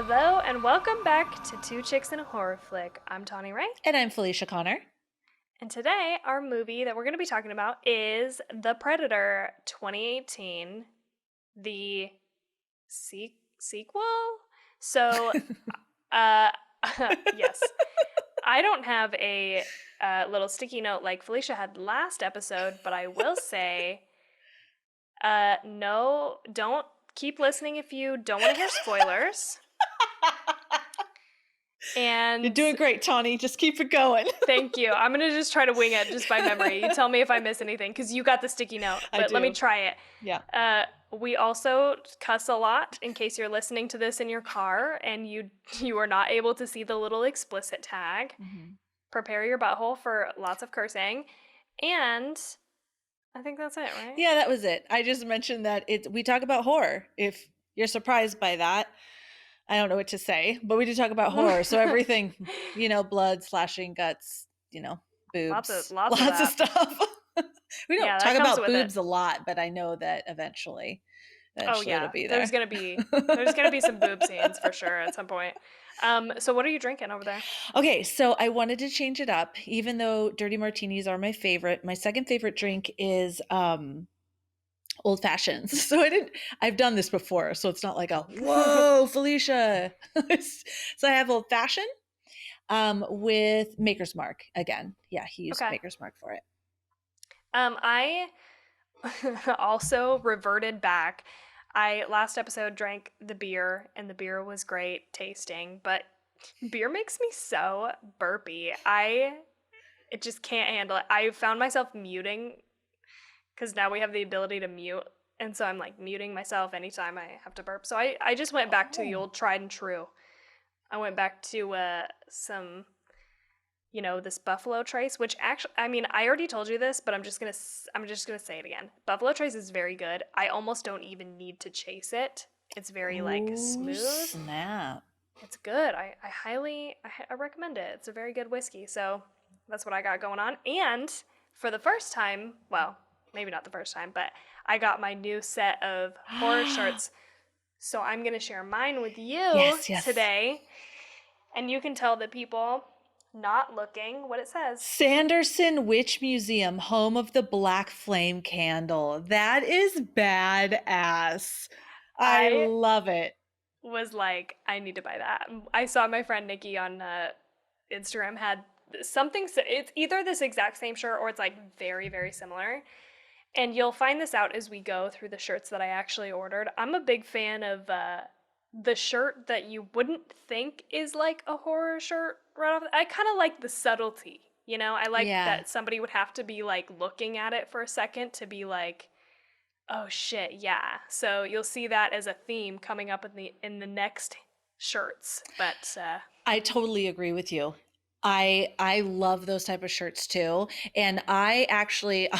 Hello and welcome back to Two Chicks in a Horror Flick. I'm Tawny Ray, And I'm Felicia Connor. and today our movie that we're going to be talking about is The Predator 2018, the sequel. So, uh, yes, I don't have a little sticky note like Felicia had last episode, but I will say, no, don't keep listening if you don't want to hear spoilers. And You're doing great, Tawny. Just keep it going. thank you. I'm going to just try to wing it just by memory. You tell me if I miss anything because you got the sticky note, I but let me do. try it. Yeah. We also cuss a lot in case you're listening to this in your car and you are not able to see the little explicit tag. Mm-hmm. Prepare your butthole for lots of cursing. And I think that's it, right? Yeah, that was it. I just mentioned that we talk about horror. If you're surprised by that, I don't know what to say, but we do talk about horror. So everything, blood, slashing, guts, boobs, lots of lots of that. stuff. We don't Yeah, that talk comes about with boobs it. a lot, but I know that eventually Oh it'll yeah, be there. there's gonna be some boob scenes for sure at some point. So what are you drinking over there? Okay, so I wanted to change it up, even though dirty martinis are my favorite. My second favorite drink is old fashions. I've done this before, so it's not like a whoa, Felicia. So I have old fashioned with Maker's Mark again. Yeah, he used Okay. Maker's Mark for it. I also reverted back. I last episode drank the beer and the beer was great tasting, but beer makes me so burpy. It just can't handle it. I found myself muting because now we have the ability to mute. And so I'm like muting myself anytime I have to burp. So I just went back to the old tried and true. I went back to some, this Buffalo Trace, which actually, I mean, I already told you this, but I'm just gonna say it again. Buffalo Trace is very good. I almost don't even need to chase it. It's very like smooth. Snap. It's good. I recommend it. It's a very good whiskey. So that's what I got going on. And for the first time, well, maybe not the first time, but I got my new set of horror shirts. So I'm going to share mine with you Yes. today. And you can tell the people not looking what it says. Sanderson Witch Museum, home of the Black Flame Candle. That is badass. I I love it. was like, I need to buy that. I saw my friend Nikki on Instagram had something. It's either this exact same shirt or it's like very, very similar. And you'll find this out as we go through the shirts that I actually ordered. I'm a big fan of the shirt that you wouldn't think is like a horror shirt right off. I kind of like the subtlety, I like that somebody would have to be like looking at it for a second to be like, oh shit, yeah. So you'll see that as a theme coming up in the next shirts. But I totally agree with you. I love those type of shirts too. And I'll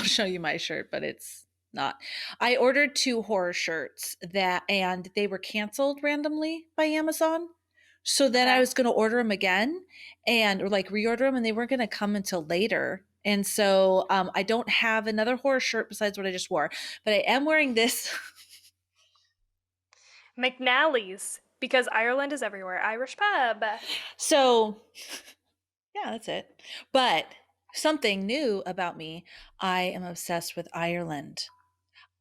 show you my shirt, but it's not. I ordered two horror shirts and they were canceled randomly by Amazon. So then I okay. was going to order them again or like reorder them and they weren't going to come until later. And so I don't have another horror shirt besides what I just wore, but I am wearing this. McNally's, because Ireland is everywhere. Irish pub. So yeah, that's it. But something new about me, I am obsessed with Ireland.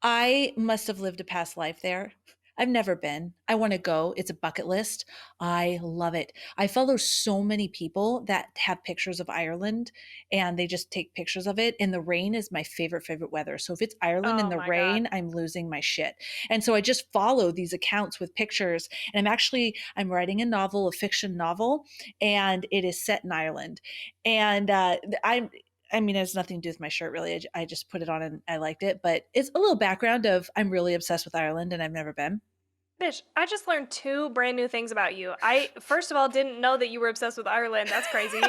I must have lived a past life there. I've never been. I want to go. It's a bucket list. I love it. I follow so many people that have pictures of Ireland and they just take pictures of it. And the rain is my favorite weather. So if it's Ireland in Oh the my God. rain, I'm losing my shit. And so I just follow these accounts with pictures. And I'm writing a novel, a fiction novel, and it is set in Ireland. And I mean, it has nothing to do with my shirt, really. I just put it on and I liked it. But it's a little background of I'm really obsessed with Ireland and I've never been. Bitch, I just learned two brand new things about you. I, first of all, didn't know that you were obsessed with Ireland. That's crazy.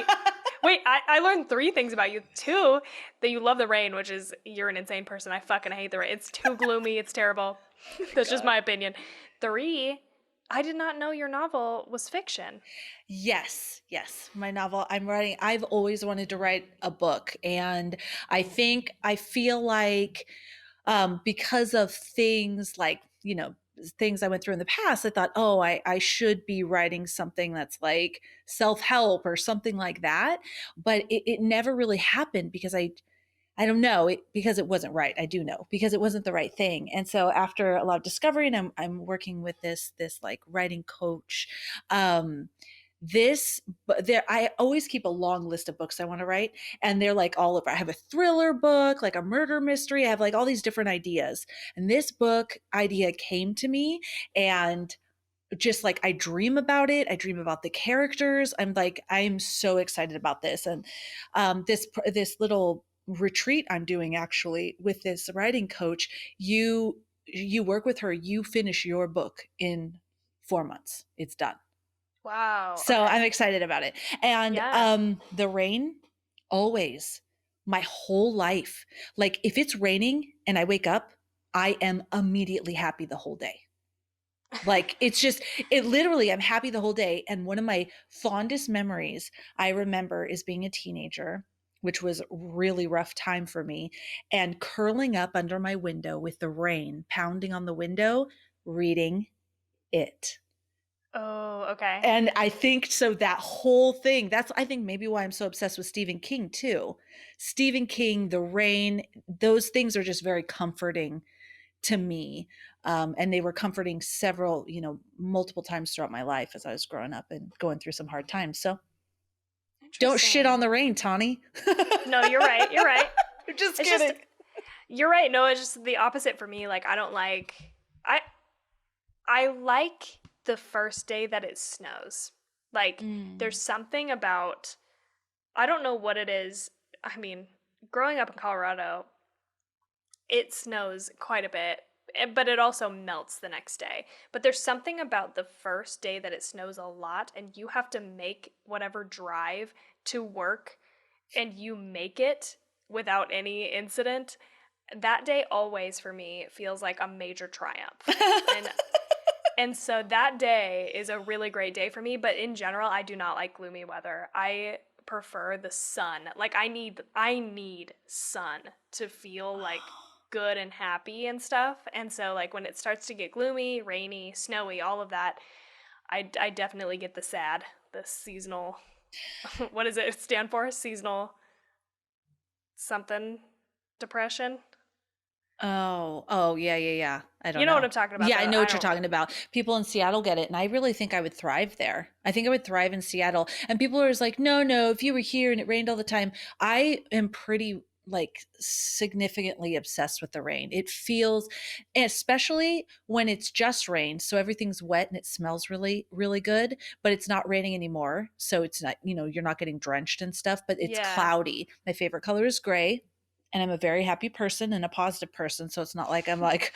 Wait, I learned three things about you. Two, that you love the rain, which is, you're an insane person. I fucking hate the rain. It's too gloomy. It's terrible. That's just my opinion. Three, I did not know your novel was fiction. Yes. My novel I'm writing, I've always wanted to write a book. And I feel like because of things like, things I went through in the past, I thought, oh, I should be writing something that's like self-help or something like that. But it never really happened because I don't know because it wasn't right. I do know because it wasn't the right thing. And so after a lot of discovery, and I'm working with this like writing coach, um, this but there I always keep a long list of books I want to write, and they're like all over. I have a thriller book, like a murder mystery. I have like all these different ideas, and this book idea came to me, and just like I dream about it. I dream about the characters. I'm like, I'm so excited about this. And this little retreat I'm doing actually with this writing coach, you work with her, you finish your book in 4 months. It's done. Wow. So I'm Okay. excited about it. And Yeah. the rain, always, my whole life. Like if it's raining and I wake up, I am immediately happy the whole day. Like it's just, it literally, I'm happy the whole day. And one of my fondest memories I remember is being a teenager, which was a really rough time for me, and curling up under my window with the rain pounding on the window, reading it. Oh, okay. And I think so that whole thing, that's I think maybe why I'm so obsessed with Stephen King too. Stephen King, the rain, those things are just very comforting to me. And they were comforting several, multiple times throughout my life as I was growing up and going through some hard times. So don't shit on Interesting. the rain, Tawny. No, you're right. You're right. I'm just It's just kidding. you're right. No, it's just the opposite for me. Like I I like the first day that it snows. Like Mm. there's something about I don't know what it is. I mean, growing up in Colorado, it snows quite a bit, but it also melts the next day. But there's something about the first day that it snows a lot and you have to make whatever drive to work and you make it without any incident. That day always for me feels like a major triumph. And and so that day is a really great day for me, but in general I do not like gloomy weather. I prefer the sun. Like I need sun to feel like good and happy and stuff. And so like when it starts to get gloomy, rainy, snowy, all of that, I definitely get the sad, the seasonal what does it stand for? Seasonal something depression. Oh, yeah, yeah, yeah. I You don't know what know. I'm talking about Yeah, I though. know I what you're don't talking about. People in Seattle get it, and I really think I would thrive there. I think I would thrive in Seattle. And people are always like, no, no, if you were here and it rained all the time, I am pretty like significantly obsessed with the rain. It feels, especially when it's just rain, so everything's wet and it smells really, really good, but it's not raining anymore. So it's not, you're not getting drenched and stuff, but it's yeah. cloudy. My favorite color is gray, and I'm a very happy person and a positive person. So it's not like I'm like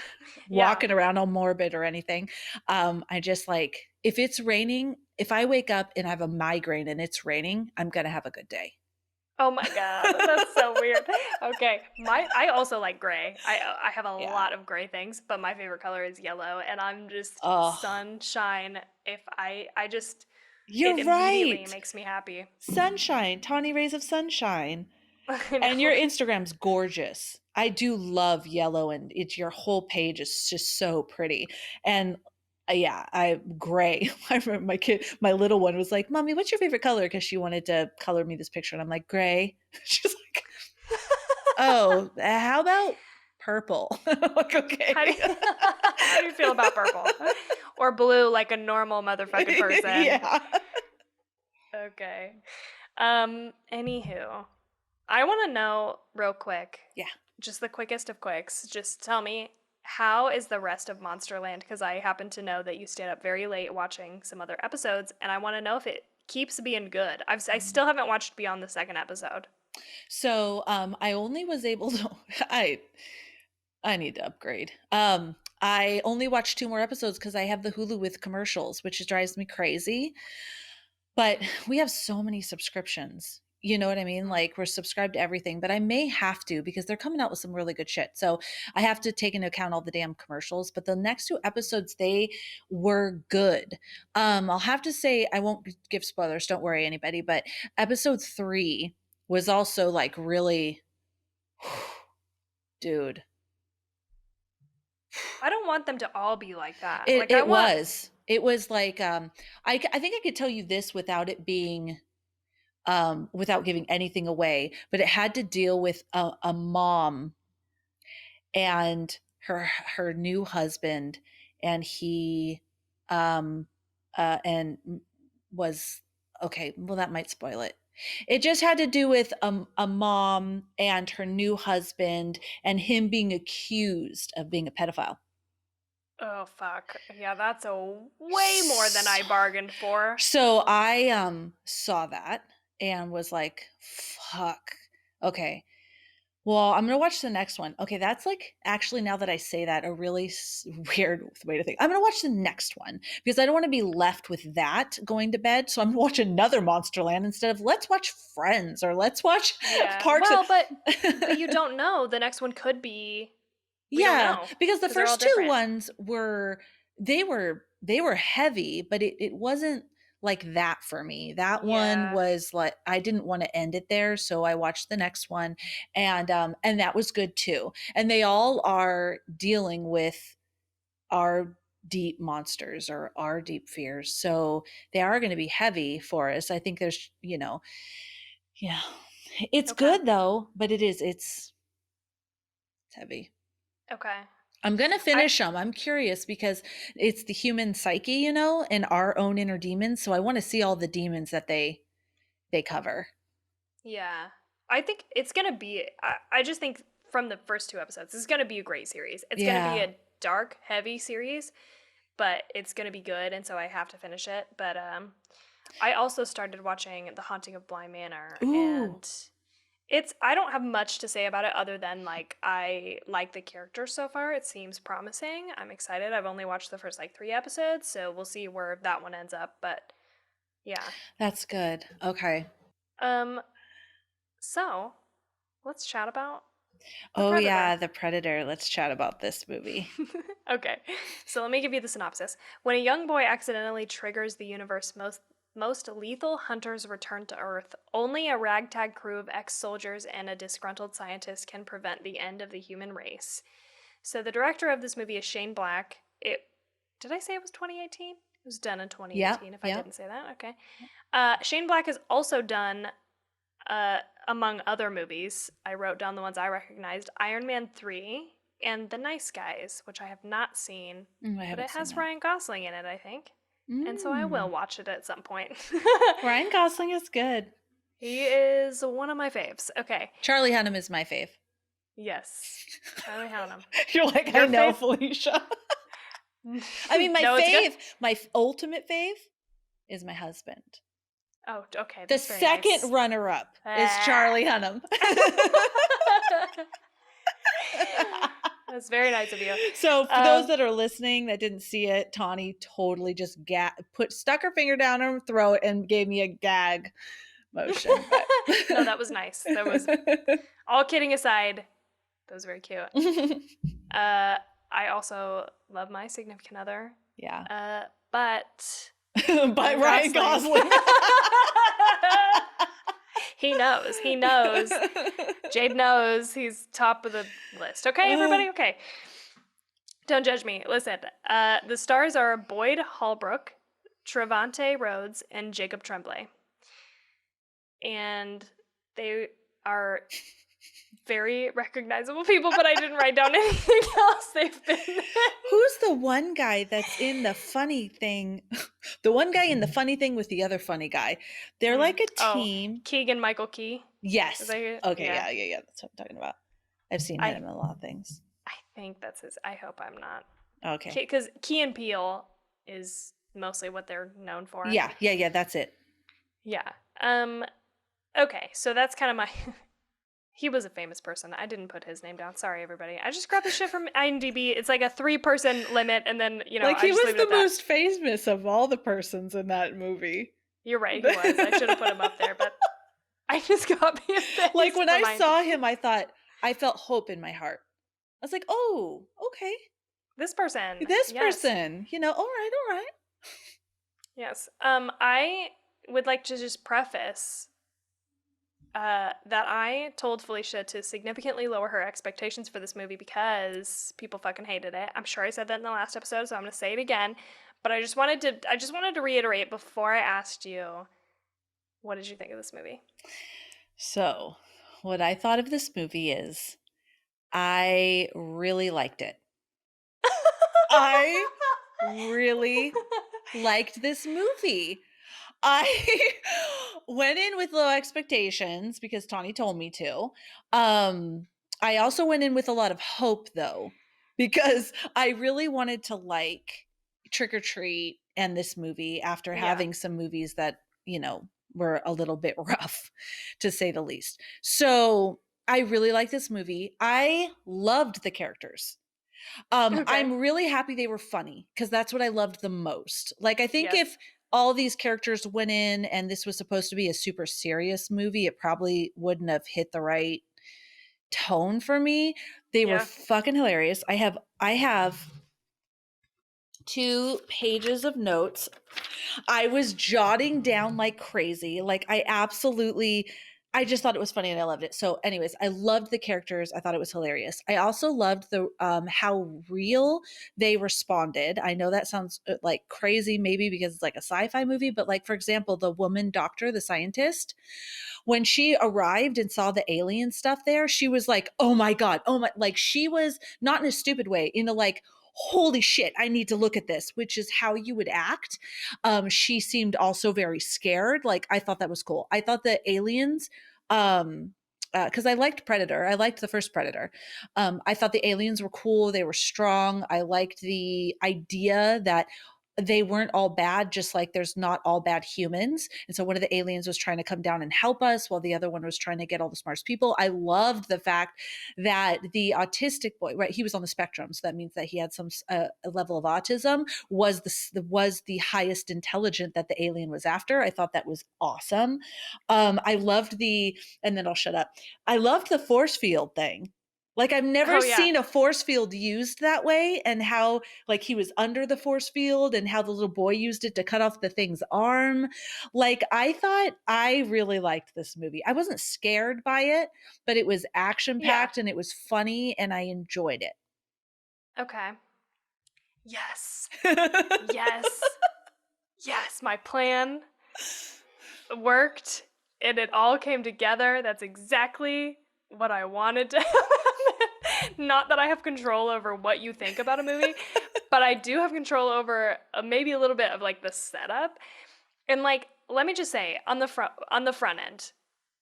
Yeah. walking around all morbid or anything. I just like if it's raining, if I wake up and I have a migraine and it's raining, I'm gonna have a good day. Oh my god, that's so weird. Okay, I also like gray. I have a Yeah. lot of gray things, but my favorite color is yellow, and I'm just Oh, sunshine. If I just it you're immediately right. makes me happy. Sunshine, tawny rays of sunshine. I And your know. Instagram's gorgeous. I do love yellow, and it's your whole page is just so pretty. And yeah, I gray. I remember my little one was like, "Mommy, what's your favorite color?" Because she wanted to color me this picture, and I'm like, "Gray." She's like, "Oh, how about purple?" I'm like, How do okay. you, how do you feel about purple or blue like a normal motherfucking person? Yeah. Okay. Anywho, I want to know real quick, Yeah. just the quickest of quicks. Just tell me, how is the rest of Monsterland? Because I happen to know that you stayed up very late watching some other episodes, and I want to know if it keeps being good. I still haven't watched beyond the second episode. So I only was able to I need to upgrade. I only watched 2 more episodes because I have the Hulu with commercials, which drives me crazy. But we have so many subscriptions. You know what I mean? Mm. Like we're subscribed to everything, but I may have to because they're coming out with some really good shit. So I have to take into account all the damn commercials. But the next 2 episodes, they were good. I'll have to say I won't give spoilers. Don't worry, anybody. But episode 3 was also like really, dude, I don't want them to all be like that. It Like, I it want, was. It was like, I think I could tell you this without it being, without giving anything away, but it had to deal with a mom and her new husband, and he, um and was, okay, well, that might spoil it. It just had to do with a mom and her new husband and him being accused of being a pedophile. oh, fuck. Yeah, that's a way more than I bargained for. So I saw that and was like, fuck. Okay. Well, I'm gonna watch the next one. Okay, that's like, actually, now that I say that, a really weird way to think. I'm gonna watch the next one because I don't want to be left with that going to bed. So I'm gonna watch another Monsterland instead of let's watch Friends or let's watch Yeah. Parks. Well, but you don't know. The next one could be, we don't Yeah, know because the because they're all first two different. ones were, they were heavy, but it wasn't like that for me. That one Yeah. was like, I didn't want to end it there, so I watched the next one, and that was good too. And they all are dealing with our deep monsters or our deep fears. So they are going to be heavy for us. I think there's, yeah. It's Okay. good though, but it's heavy. Okay. I'm gonna I finish them. I'm curious because it's the human psyche, and our own inner demons. So I want to see all the demons that they cover. Yeah. I think it's gonna be, I just think from the first two episodes, it's gonna be a great series. It's gonna be Yeah. a dark, heavy series, but it's gonna be good, and so I have to finish it. But I also started watching The Haunting of Bly Manor, Ooh, and it's, I don't have much to say about it other than like I like the character so far. It seems promising. I'm excited. I've only watched the first like 3 episodes, so we'll see where that one ends up, but yeah. that's good. Okay. Um so, let's chat about The Oh Predator. yeah, The Predator. Let's chat about this movie. Okay, so let me give you the synopsis. When a young boy accidentally triggers the universe's most lethal hunters return to Earth, only a ragtag crew of ex-soldiers and a disgruntled scientist can prevent the end of the human race. So the director of this movie is Shane Black. It, did I say it was 2018? It was done in Yep, 2018. If I yep. didn't say that, okay. Shane Black has also done, uh, among other movies, I wrote down the ones I recognized: Iron Man 3 and The Nice Guys, which I have not seen, I but haven't it seen has that. Ryan Gosling in it, I think. And so I will Mm. watch it at some point. Ryan Gosling is good. He is one of my faves. Okay. Charlie Hunnam is my fave. Yes. Charlie Hunnam. You're like, I Your know, fave? Felicia. I mean, No, it's good. my ultimate fave is my husband. Oh, okay. The That's very second nice. runner-up is Ah. Charlie Hunnam. That's very nice of you. So for those Um, that are listening that didn't see it, Tawny totally just stuck her finger down her throat and gave me a gag motion. But no, that was nice. That was, all kidding aside, that was very cute. Uh, I also love my significant other. Yeah. But But Ryan Ryan Gosling. Gosling. He knows. He knows. Jade knows he's top of the list. Okay, everybody? Okay. Don't judge me. Listen, the stars are Boyd Holbrook, Trevante Rhodes, and Jacob Tremblay. And they are very recognizable people, but I didn't write down anything else they've been in. Who's the one guy that's in the funny thing? The one guy in the funny thing with the other funny guy. They're like a Oh, team. Keegan Michael Key. Is Yes. that, Okay, yeah. yeah. That's what I'm talking about. I've seen I him in a lot of things. I think that's his. I hope I'm not. Okay. Because Key and Peele is mostly what they're known for. Yeah, that's it. Yeah. Okay, so that's kind of my. He was a famous person. I didn't put his name down. Sorry, everybody. I just grabbed the shit from IMDb. It's like a 3-person limit, and then, Like, I he just was leave it the at that. most famous of all the persons in that movie. You're right, he was. I should have put him up there, but I just got me a face. Like, when I from saw IMDb. him, I thought, I felt hope in my heart. I was like, oh, okay. This person. This Yes. person, all right. Yes. I would like to just preface that I told Felicia to significantly lower her expectations for this movie because people fucking hated it. I'm sure I said that in the last episode, so I'm gonna say it again. But I just wanted to reiterate before I asked you, what did you think of this movie? So, what I thought of this movie is I really liked it. I really liked this movie. I went in with low expectations because Tawny told me to. Um, I also went in with a lot of hope though, because I really wanted to like Trick or Treat and this movie after Yeah. having some movies that, were a little bit rough to say the least. So I really like this movie. I loved the characters. Okay. I'm really happy they were funny because that's what I loved the most. Like, I think Yes. if all these characters went in and this was supposed to be a super serious movie, it probably wouldn't have hit the right tone for me. They were Yeah. fucking hilarious. I have 2 pages of notes. I was jotting down like crazy. Like I just thought it was funny and I loved it. So anyways, I loved the characters. I thought it was hilarious. I also loved the how real they responded. I know that sounds like crazy maybe because it's like a sci-fi movie, but like for example, the woman doctor, the scientist, when she arrived and saw the alien stuff there, she was like, "Oh my god. Oh my," like she was not in a stupid way, in a like, holy shit, I need to look at this, which is how you would act. She seemed also very scared. Like, I thought that was cool. I thought the aliens, because I liked Predator. I liked the first Predator. I thought the aliens were cool. They were strong. I liked the idea that they weren't all bad, just like there's not all bad humans. And so one of the aliens was trying to come down and help us while the other one was trying to get all the smartest people. I loved the fact that the autistic boy, right, he was on the spectrum. So that means that he had some a level of autism, was the highest intelligent that the alien was after. I thought that was awesome. I loved and then I'll shut up. I loved the force field thing. Like, I've never Oh yeah. seen a force field used that way, and how like he was under the force field and how the little boy used it to cut off the thing's arm. Like, I thought I really liked this movie. I wasn't scared by it, but it was action Yeah. packed and it was funny and I enjoyed Okay. Yes. it. Yes. Yes. My plan worked and it all came together. That's exactly what I wanted to happen. Not that I have control over what you think about a movie, but I do have control over maybe a little bit of like the setup. And like, let me just say on the front end,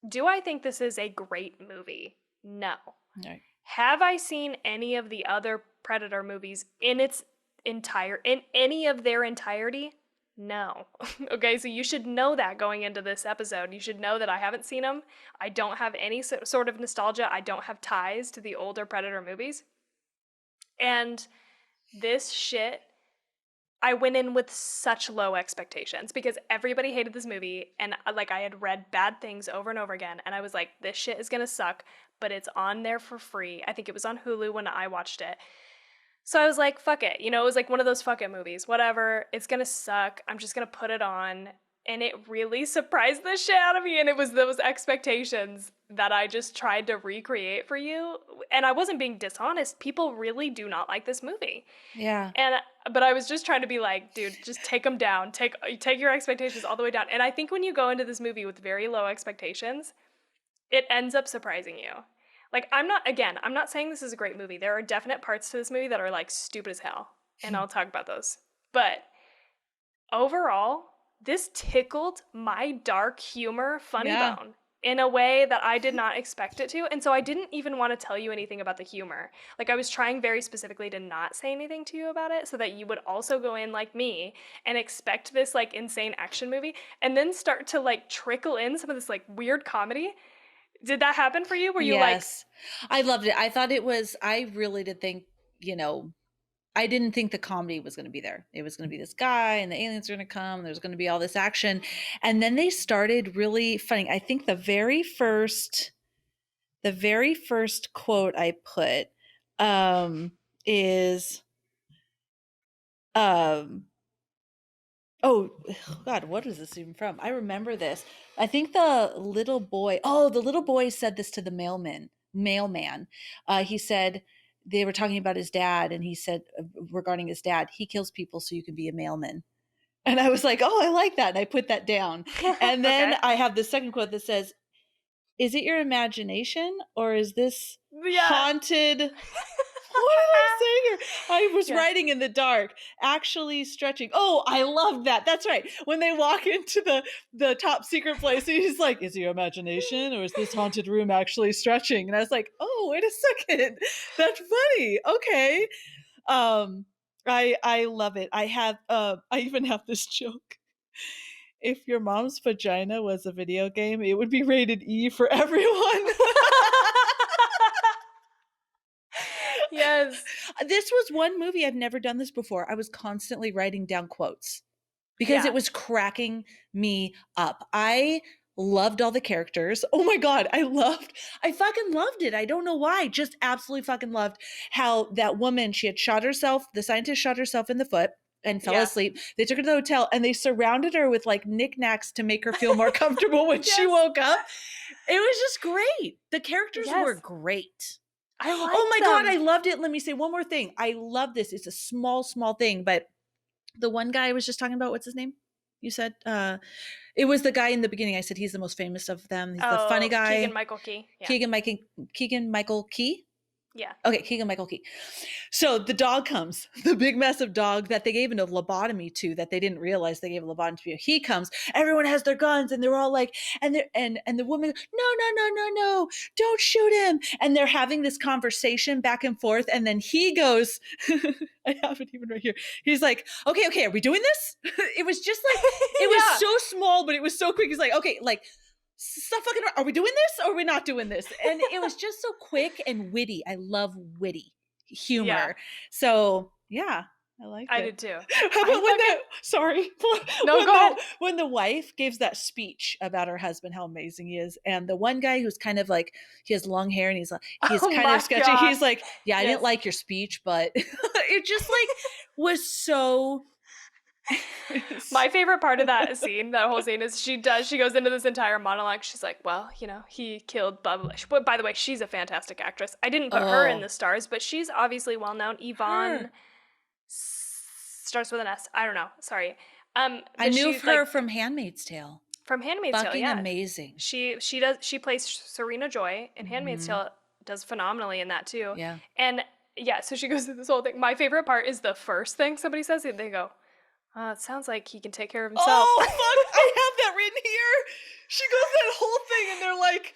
do I think this is a great movie? No. Right. Have I seen any of the other Predator movies in any of their entirety? No. Okay, so you should know that going into this episode. You should know that I haven't seen them. I don't have any sort of nostalgia. I don't have ties to the older Predator movies. And this shit, I went in with such low expectations because everybody hated this movie and like I had read bad things over and over again and I was like, this shit is gonna suck, but it's on there for free. I think it was on Hulu when I watched it. So I was like, fuck it. It was like one of those fuck it movies. Whatever. It's gonna suck. I'm just gonna put it on. And it really surprised the shit out of me. And it was those expectations that I just tried to recreate for you. And I wasn't being dishonest. People really do not like this movie. Yeah. And but I was just trying to be like, dude, just take them down. Take your expectations all the way down. And I think when you go into this movie with very low expectations, it ends up surprising you. Like, I'm not saying this is a great movie. There are definite parts to this movie that are like stupid as hell, and I'll talk about those. But overall, this tickled my dark humor funny Yeah. bone in a way that I did not expect it to. And so I didn't even want to tell you anything about the humor. Like, I was trying very specifically to not say anything to you about it so that you would also go in like me and expect this like insane action movie and then start to like trickle in some of this like weird comedy. Did that happen for you? Were you like, Yes. I loved it. I thought it was I really did think, I didn't think the comedy was going to be there. It was going to be this guy and the aliens are going to come. There's going to be all this action. And then they started really funny. I think the very first quote I put is um Oh, God, what is this even from? I remember this. I think the little boy said this to the mailman. He said they were talking about his dad, and he said regarding his dad, he kills people so you can be a mailman. And I was like, oh, I like that. And I put that down. And then Okay. I have the second quote that says, is it your imagination or is this Yeah. haunted? What did I say here? I was Yeah. writing in the dark, actually stretching. Oh, I love that. That's right. When they walk into the top secret place, he's like, "Is it your imagination, or is this haunted room actually stretching?" And I was like, "Oh, wait a second. That's funny. Okay." I love it. I even have this joke. If your mom's vagina was a video game, it would be rated E for everyone. Yes. This was one movie I've never done this before. I was constantly writing down quotes because it Yeah. was cracking me up. I loved all the characters. Oh my god, I fucking loved it. I don't know why. Just absolutely fucking loved how that woman, she had shot herself, the scientist shot herself in the foot and fell Yeah. asleep. They took her to the hotel and they surrounded her with like knickknacks to make her feel more comfortable when she Yes. woke up. It was just great. The characters were Yes. great. I Oh liked my god, I them. loved it. Let me say one more thing. I love this. It's a small thing, but the one guy I was just talking about, what's his name? You said it was the guy in the beginning. I said he's the most famous of them. He's the funny Oh, Keegan guy. Michael Key. Yeah. Keegan Michael Keegan Michael Key. Yeah. Okay, Keegan Michael Key. So the dog comes, the big massive dog that they gave a lobotomy to, that they didn't realize they gave a lobotomy to. He comes, everyone has their guns, and they're all like, and the woman, no, don't shoot him. And they're having this conversation back and forth, and then he goes, I have it even right here. He's like, okay, are we doing this? It was just like, it was Yeah. so small, but it was so quick. He's like, okay, like, stop fucking around. Are we doing this or are we not doing this? And it was just so quick and witty. I love witty Yeah. humor. So yeah, I liked I it. did too. How I about fucking No, go ahead. when the wife gives that speech about her husband, how amazing he is, and the one guy who's kind of like, he has long hair and he's Oh kind of my sketchy. god. He's like, yeah, I didn't Yes. like your speech, but it just like was so. My favorite part of that scene, that whole scene, is she goes into this entire monologue. She's like, well, he killed blah, blah, blah. But by the way, she's a fantastic actress. I didn't put her in Oh, the stars, but she's obviously well known. Yvonne her. starts with an S. I don't know. Sorry. I But knew she's of her like from Handmaid's Tale. from Handmaid's Tale, Fucking yeah. amazing. She plays Serena Joy in Handmaid's Mhm. Tale, does phenomenally in that too. Yeah. And yeah, so she goes through this whole thing. My favorite part is the first thing somebody says. They go, it sounds like he can take care of himself. Oh, fuck. I have that written here. She goes that whole thing, and they're like,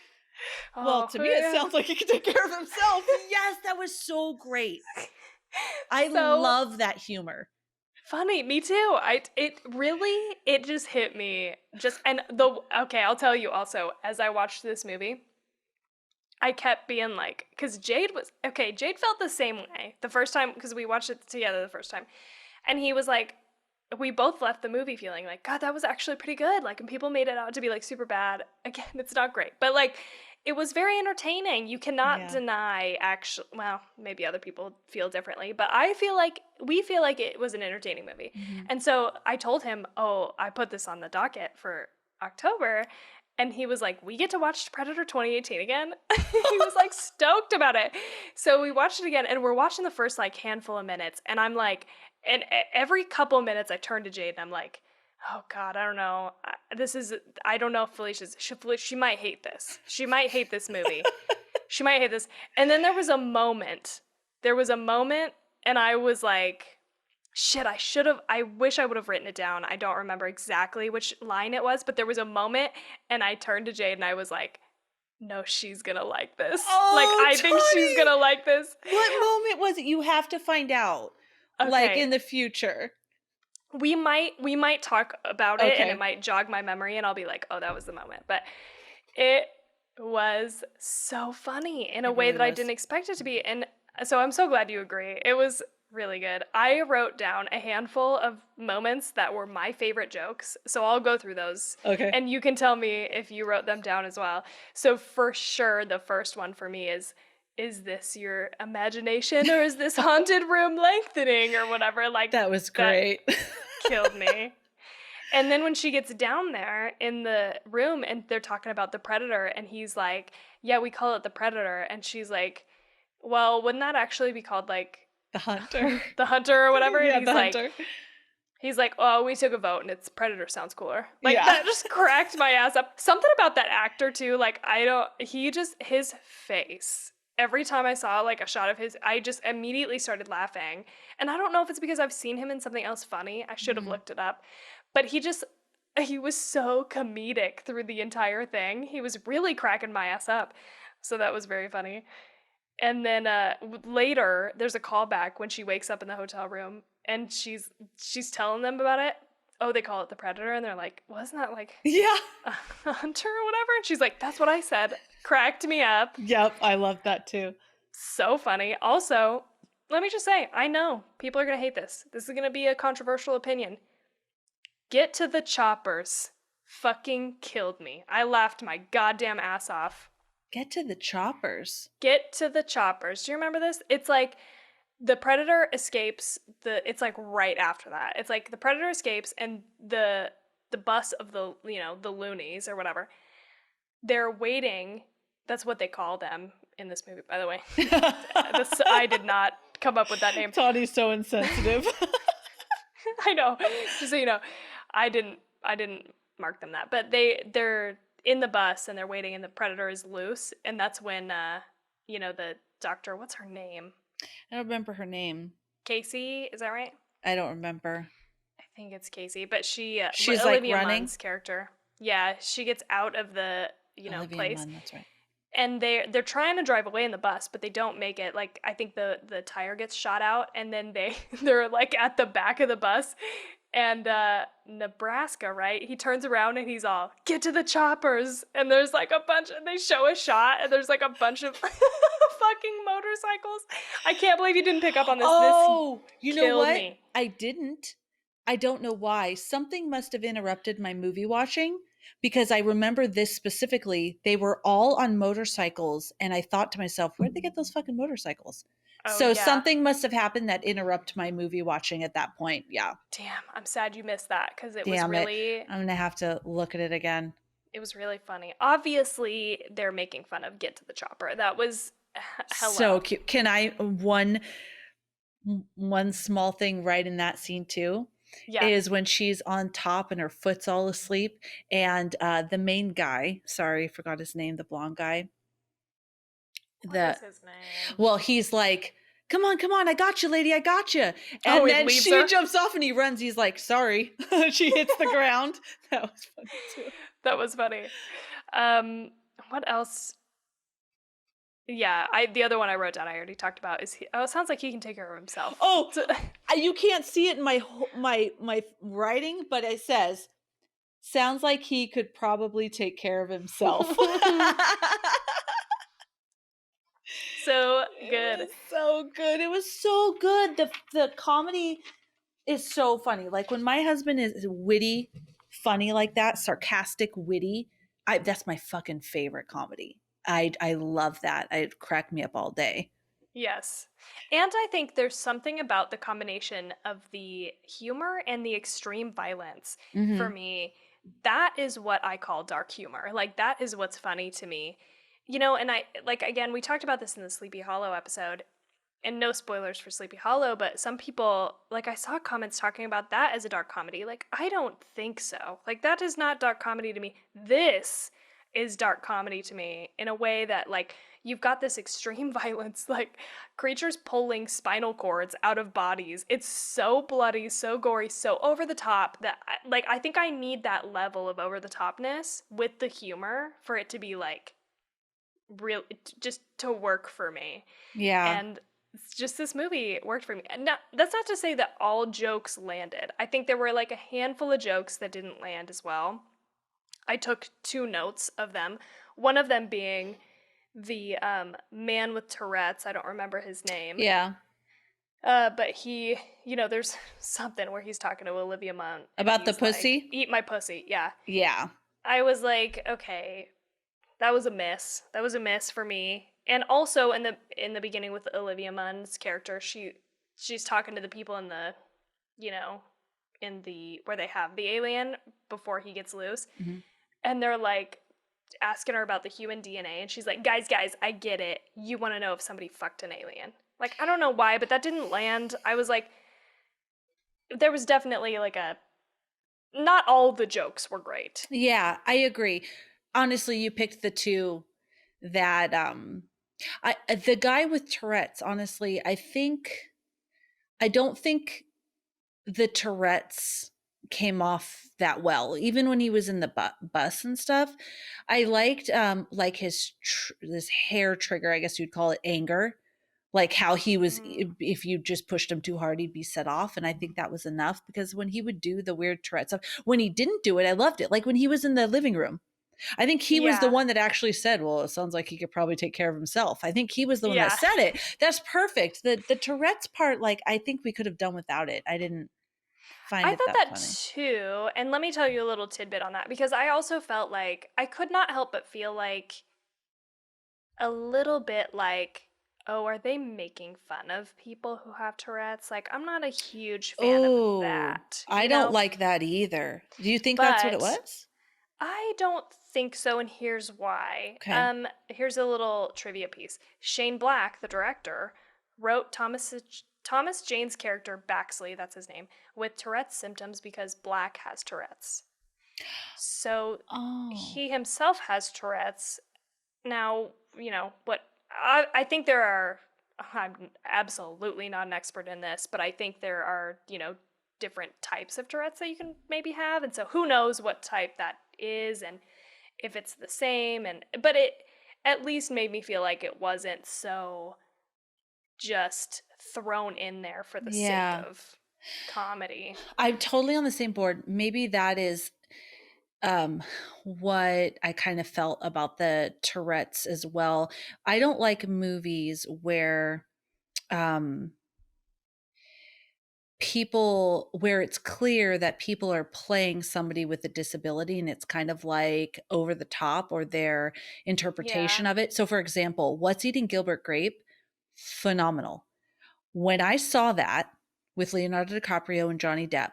well, Oh, to me, it yeah. sounds like he can take care of himself. Yes, that was so great. I So love that humor. funny. Me too. It just hit me. Okay, I'll tell you also, as I watched this movie, I kept being like, because Jade felt the same way the first time, because we watched it together the first time. And he was like, we both left the movie feeling like, God, that was actually pretty good. Like, and people made it out to be like super bad. Again, it's not great, but like, it was very entertaining. You cannot Yeah. deny well, maybe other people feel differently, but we feel like it was an entertaining movie. Mhm. And so I told him, oh, I put this on the docket for October. And he was like, we get to watch Predator 2018 again? He was like stoked about it. So we watched it again, and we're watching the first like handful of minutes. And I'm like, every couple of minutes I turn to Jade and I'm like, oh God, I don't know. I don't know if she might hate this. She might hate this movie. She might hate this. And then there was a moment, and I was like, shit, I wish I would have written it down. I don't remember exactly which line it was, but there was a moment, and I turned to Jade and I was like, no, she's gonna like this. Like, Oh, I think she's Tawny! gonna like this. What moment was it? You have to find out. Like Okay. in the future. We might talk about it, and it Okay. might jog my memory, and I'll be like, oh, that was the moment. But it was so funny in a It way really that I was. didn't expect it to be. And so I'm so glad you agree. It was really good. I wrote down a handful of moments that were my favorite jokes. So I'll go through those. Okay. And you can tell me if you wrote them down as well. So for sure, the first one for me is this your imagination, or is this haunted room lengthening, or whatever? Like, That was that great. killed me. And then when she gets down there in the room and they're talking about the predator, and he's like, yeah, we call it the predator. And she's like, well, wouldn't that actually be called like The hunter. the hunter or whatever? And Yeah, the hunter. he's like, oh, we took a vote and it's predator sounds cooler. Like Yeah. that just cracked my ass up. Something about that actor too, like his face. Every time I saw like a shot of his, I just immediately started laughing. And I don't know if it's because I've seen him in something else funny. I should have looked it up. But he was so comedic through the entire thing. He was really cracking my ass up. So that was very funny. And then later, there's a callback when she wakes up in the hotel room and she's telling them about it. Oh, they call it the predator, and they're like, "Wasn't that like Yeah. a hunter or whatever?" And she's like, "That's what I said." Cracked me up. Yep, I love that too. So funny. Also, let me just say, I know people are gonna hate this. This is gonna be a controversial opinion. Get to the choppers. Fucking killed me. I laughed my goddamn ass off. Get to the choppers. Get to the choppers. Do you remember this? It's like the predator escapes it's like right after that. It's like the predator escapes and the bus of the loonies or whatever. They're waiting. That's what they call them in this movie, by the way. I did not come up with that name. Tawny's so insensitive. I know. Just so you know, I didn't mark them that. But they're in the bus and they're waiting and the predator is loose, and that's when the doctor, what's her name? I don't remember her name. Casey, is that right? I don't remember. I think it's Casey, but she's Olivia like running. Munn's character. Yeah, she gets out of the Olivia place. Munn, that's right. And they're trying to drive away in the bus, but they don't make it. Like I think the tire gets shot out, and then they're like at the back of the bus, and Nebraska, right? He turns around and he's all, "Get to the choppers!" And there's like a bunch. They show a shot, and there's like a bunch of fucking motorcycles. I can't believe you didn't pick up on this. Oh, you know what? Me. I didn't. I don't know why. Something must have interrupted my movie watching, because I remember this specifically. They were all on motorcycles, and I thought to myself, where'd they get those fucking motorcycles? Oh, so yeah. something must have happened that interrupted my movie watching at that point. Yeah. Damn, I'm sad you missed that because it was really. I'm gonna have to look at it again. It was really funny. Obviously, they're making fun of "Get to the Chopper." That was hello. So cute. Can I one small thing right in that scene too? Yeah. Is when she's on top and her foot's all asleep, and the main guy, sorry, forgot his name, the blonde guy. What is his name? Well, he's like, come on, I got you, lady, I got you. And then she jumps off and he runs. He's like, sorry. She hits the ground. That was funny too. That was funny. What else? Yeah, the other one I wrote down, I already talked about, is it sounds like he can take care of himself. Oh, you can't see it in my writing, but it says, sounds like he could probably take care of himself. So good. It was so good. It was so good. The comedy is so funny. Like when my husband is witty, funny like that, sarcastic, witty, that's my fucking favorite comedy. I love that. It cracked me up all day. Yes. And I think there's something about the combination of the humor and the extreme violence for me. That is what I call dark humor. Like that is what's funny to me. And again, we talked about this in the Sleepy Hollow episode, and no spoilers for Sleepy Hollow, but some people, like I saw comments talking about that as a dark comedy. Like, I don't think so. Like, that is not dark comedy to me. This is dark comedy to me in a way that, like, you've got this extreme violence, like creatures pulling spinal cords out of bodies. It's so bloody, so gory, so over the top that, I think I need that level of over the topness with the humor for it to be, like, real, just to work for me. Yeah. And just this movie worked for me. And that's not to say that all jokes landed. I think there were like a handful of jokes that didn't land as well. I took 2 notes of them. One of them being the man with Tourette's. I don't remember his name. Yeah. But he, there's something where he's talking to Olivia Munn about the pussy. Like, eat my pussy. Yeah. Yeah. I was like, okay, that was a miss. That was a miss for me. And also in the beginning with Olivia Munn's character, she's talking to the people in the, in the where they have the alien before he gets loose, Mhm. and they're like asking her about the human DNA, and she's like, guys, I get it. You want to know if somebody fucked an alien. Like, I don't know why, but that didn't land. I was like, there was definitely like a, not all the jokes were great. Yeah, I agree. Honestly, you picked the two that I the guy with Tourette's, honestly, I don't think the Tourette's came off that well. Even when he was in the bus and stuff, I liked like his hair trigger, I guess you'd call it anger. Like how he was, Mm, if you just pushed him too hard, he'd be set off. And I think that was enough because when he would do the weird Tourette stuff, when he didn't do it, I loved it. Like when he was in the living room, I think he was the yeah, one that actually said, "Well, it sounds like he could probably take care of himself." I think he was the one that yeah. said it. That's perfect. The Tourette's part, like I think we could have done without it. I didn't find I it thought that that funny. too. And let me tell you a little tidbit on that because I also felt like I could not help but feel like a little bit like, oh, are they making fun of people who have Tourette's? Like, I'm not a huge fan of Oh, that, I you don't know? like that either. Do you think that's what it But was? I don't think so, and here's why. Okay. Here's a little trivia piece. Shane Black, the director, wrote Thomas Jane's character Baxley, that's his name, with Tourette's symptoms because Black has Tourette's. So Oh. he himself has Tourette's. Now, what I think there are, I'm absolutely not an expert in this, but I think there are, different types of Tourette's that you can maybe have. And so who knows what type that is and if it's the same. But it at least made me feel like it wasn't so just thrown in there for the sake Yeah. of comedy. I'm totally on the same board. Maybe that is um what I kind of felt about the Tourette's as well. I don't like movies where um where it's clear that people are playing somebody with a disability and it's kind of like over the top or their interpretation Yeah. of it. So for example, What's Eating Gilbert Grape? Phenomenal. When I saw that with Leonardo DiCaprio and Johnny Depp,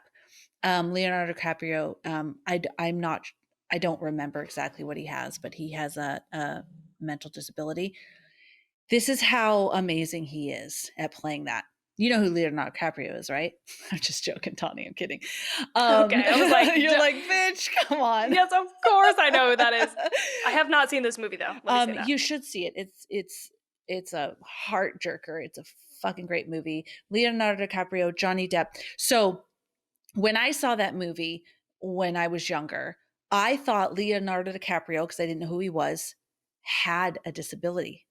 Leonardo DiCaprio, I'm not, I don't remember exactly what he has, but he has a mental disability. This is how amazing he is at playing that. You know who Leonardo DiCaprio is, right? I'm just joking, Tawny. I'm kidding. Okay. I was like, You're like, bitch, come on. yes, of course I know who that is. I have not seen this movie though. Let me say that. You should see it. It's a heart jerker. It's a fucking great movie. Leonardo DiCaprio, Johnny Depp. So when I saw that movie when I was younger, I thought Leonardo DiCaprio, because I didn't know who he was, had a disability.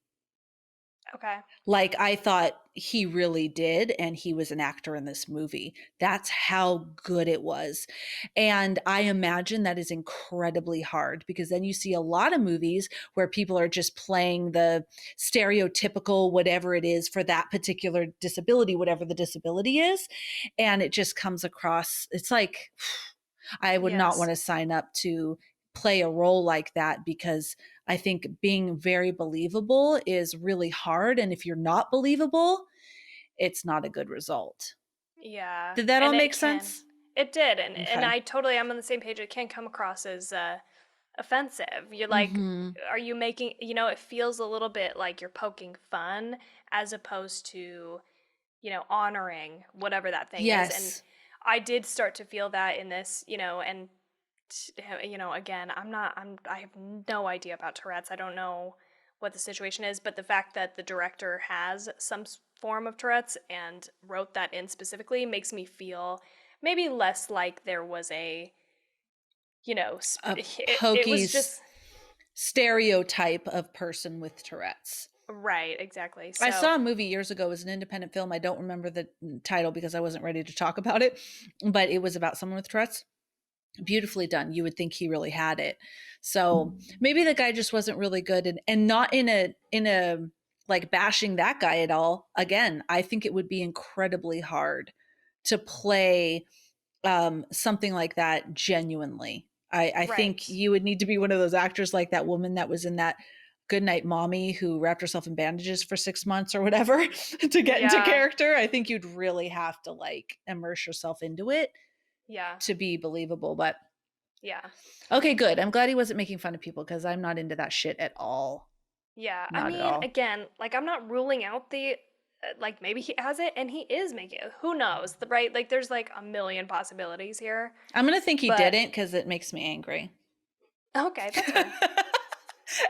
Okay. Like I thought he really did, and he was an actor in this movie. That's how good it was. And I imagine that is incredibly hard because then you see a lot of movies where people are just playing the stereotypical whatever it is for that particular disability, whatever the disability is. And it just comes across, it's like, I would not want Yes. to sign up to play a role like that because I think being very believable is really hard. And if you're not believable, it's not a good result. Yeah. Did that all And make it can. sense? It did. And Okay. I totally am on the same page. It can come across as offensive. You're like, Mm-hmm. are you making, it feels a little bit like you're poking fun as opposed to, honoring whatever that thing is. And Yes. I did start to feel that in this, and again, I have no idea about Tourette's. I don't know what the situation is, but the fact that the director has some form of Tourette's and wrote that in specifically makes me feel maybe less like there was a, A it was pokey just stereotype of person with Tourette's. right, exactly. I So, saw a movie years ago. It was an independent film. I don't remember the title because I wasn't ready to talk about it, but it was about someone with Tourette's. Beautifully done. You would think he really had it. So maybe the guy just wasn't really good, and not in a like bashing that guy at all. Again, I think it would be incredibly hard to play something like that genuinely. I think right. you would need to be one of those actors like that woman that was in that Goodnight Mommy who wrapped herself in bandages for 6 months or whatever to get into Yeah. character. I think you'd really have to like immerse yourself into it. Yeah. to be believable. But Yeah. okay, good. I'm glad he wasn't making fun of people because I'm not into that shit at all. Yeah. I Not at mean, all. again, like I'm not ruling out the like maybe he has it and he is making it. Who knows? Right? Like there's like a million possibilities here. I'm gonna think he But didn't because it makes me angry. okay, that's fair.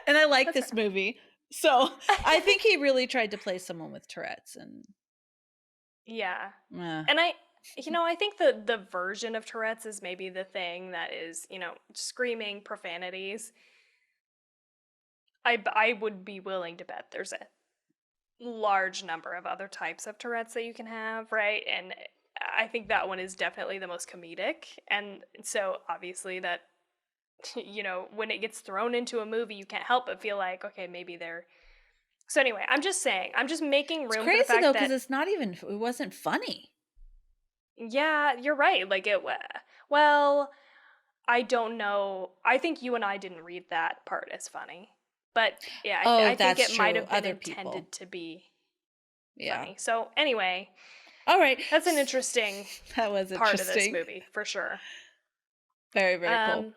And I like That's this fair. movie. So I think he really tried to play someone with Tourette's and Yeah. uh, And I think the version of Tourette's is maybe the thing that is, screaming profanities. I would be willing to bet there's a large number of other types of Tourette's that you can have, right? And I think that one is definitely the most comedic. And so obviously that when it gets thrown into a movie, you can't help but feel like, okay, maybe they're so anyway, I'm just saying, I'm just making it's room for the crazy though fact because that it's not even it wasn't funny. yeah, you're right. Well, I don't know. I think you and I didn't read that part as funny. But yeah, Oh, I think that's it might true. have been Other people. intended to be Yeah. funny. So anyway, All right. that's an interesting That was part of this interesting. movie for sure. Very, very cool. Um,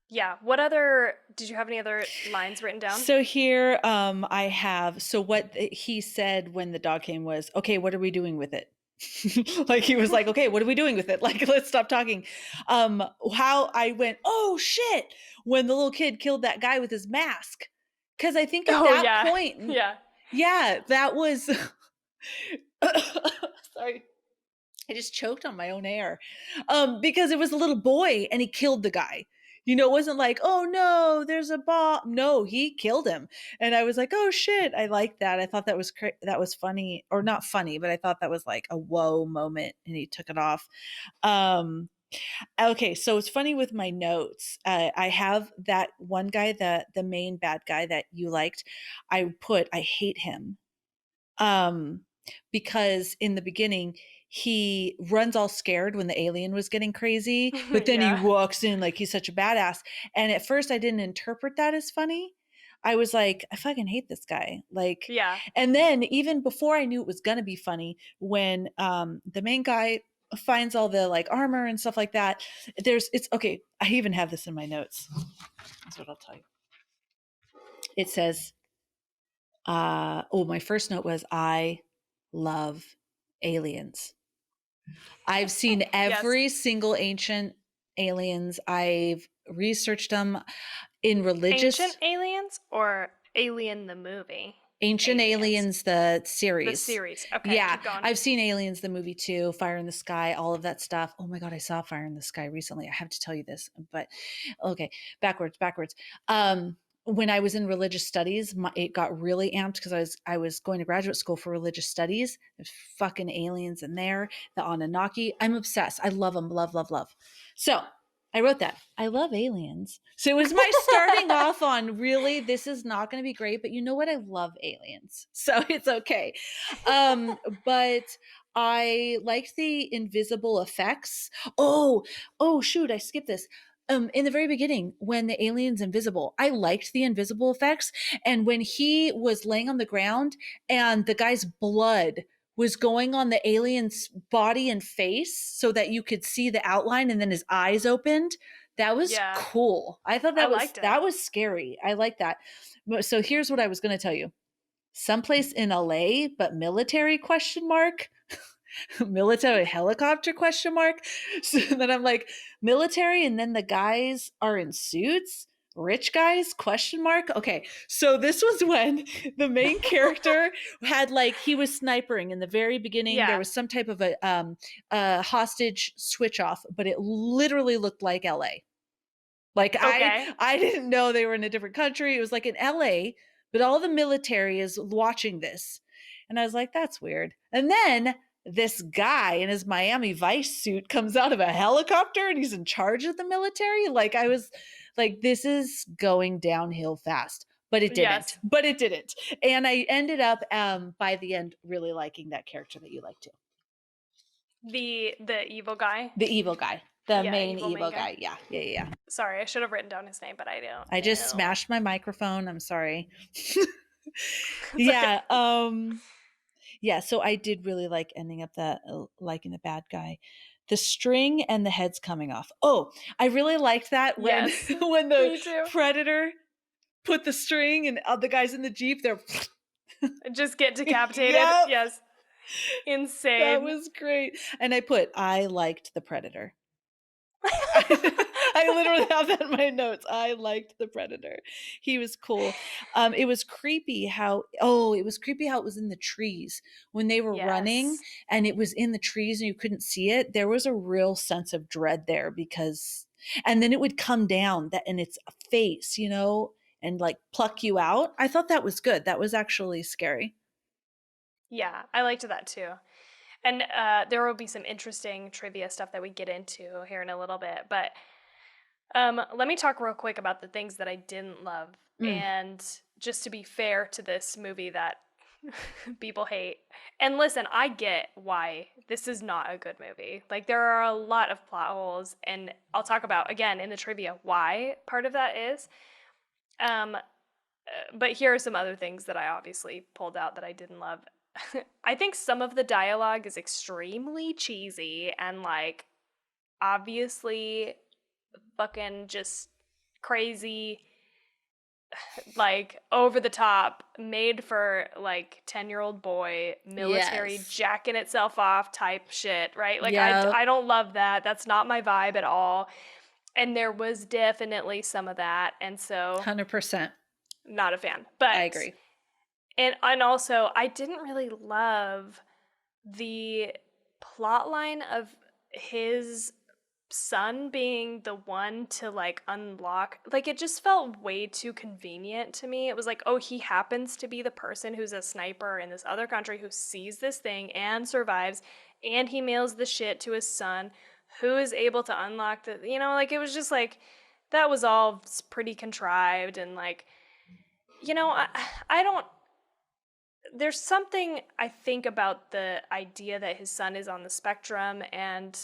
yeah. What other? Did you have any other lines written down? So here, I have. So what he said when the dog came was, "Okay, what are we doing with it?" Like he was like, "Okay, what are we doing with it? Like, let's stop talking." How I went, "Oh shit!" when the little kid killed that guy with his mask, because I think at Oh that yeah, point, yeah. yeah, that was. Sorry. I just choked on my own air. Because it was a little boy and he killed the guy. It wasn't like, oh no, there's a bomb. No, he killed him. And I was like, oh shit, I like that. I thought that was that was funny, or not funny, but I thought that was like a whoa moment and he took it off. Um, okay, so it's funny with my notes. I have that one guy, the main bad guy that you liked. I hate him, um, because in the beginning he runs all scared when the alien was getting crazy, but then he Yeah. walks in like he's such a badass. And at first I didn't interpret that as funny. I was like, I fucking hate this guy. Like, Yeah. and then even before I knew it was gonna be funny, when the main guy finds all the like armor and stuff like that, it's okay. I even have this in my notes. That's what I'll tell you. It says, my first note was I love aliens. I've seen Yes. every single ancient aliens. I've researched them in Ancient religious Aliens or Alien the movie? Ancient Aliens. Aliens, the The series. series. Okay, Yeah, keep going. I've seen Aliens, the movie too, Fire in the Sky, all of that stuff. Oh my God, I saw Fire in the Sky recently. I have to tell you this, but okay, backwards. When I was in religious studies, it got really amped because I was going to graduate school for religious studies. There's fucking aliens in there, the Anunnaki. I'm obsessed. I love them, love, love, love. So I wrote that. I love aliens. So it was my starting off on really, this is not going to be great, but you know what? I love aliens. So it's okay. But I liked the invisible effects. Oh, shoot. I skipped this. In the very beginning, when the alien's invisible, I liked the invisible effects. And when he was laying on the ground and the guy's blood was going on the alien's body and face so that you could see the outline and then his eyes opened. That was Yeah, cool. I thought I that was liked it. that was scary. I like that. So here's what I was going to tell you. Someplace in LA, but military question mark. Military helicopter question mark. So then I'm like, military, and then the guys are in suits, rich guys question mark. Okay, so this was when the main character had like he was snipering in the very beginning. There Yeah. was some type of a hostage switch off, but it literally looked like LA. Like Okay. I didn't know they were in a different country. It was like in LA, but all the military is watching this. And I was like, that's weird. And then this guy in his Miami Vice suit comes out of a helicopter and he's in charge of the military. Like I was like, this is going downhill fast. But it didn't. Yes. But it didn't. And I ended up by the end really liking that character that you like too. The evil guy. The evil guy. The Yeah, main evil main evil guy. guy. Yeah. Yeah. Yeah. Yeah. Sorry, I should have written down his name, but I don't I just know. smashed my microphone. I'm sorry. It's okay. Yeah, yeah, so I did really like ending up that liking the bad guy. The string and the heads coming off. Oh, I really liked that when Yes. when the Me too. predator put the string and the guys in the Jeep, they're Just get decapitated. yep, Yes. that Insane. was great. And I liked the predator. I literally have that in my notes. I liked the predator. He was cool. It was creepy how it was creepy how it was in the trees when they were running Yes. and it was in the trees and you couldn't see it. There was a real sense of dread there because and then it would come down that in its face, and like pluck you out. I thought that was good. That was actually scary. Yeah, I liked that too. And there will be some interesting trivia stuff that we get into here in a little bit. But let me talk real quick about the things that I didn't love. Mm. And just to be fair to this movie that people hate. And listen, I get why this is not a good movie. Like, there are a lot of plot holes. And I'll talk about, again, in the trivia, why part of that is. Um, but here are some other things that I obviously pulled out that I didn't love. I think some of the dialogue is extremely cheesy and like obviously fucking just crazy, like over the top, made for like 10-year-old boy, military Yes. jacking itself off type shit, right? Like Yeah. I don't love that. That's not my vibe at all. And there was definitely some of that. And so 100%. not a fan. I But agree. and also I didn't really love the plot line of his son being the one to like unlock, like it just felt way too convenient to me. It was like, oh, he happens to be the person who's a sniper in this other country who sees this thing and survives, and he mails the shit to his son who is able to unlock the, like it was just like that was all pretty contrived. And like, I don't, there's something I think about the idea that his son is on the spectrum, and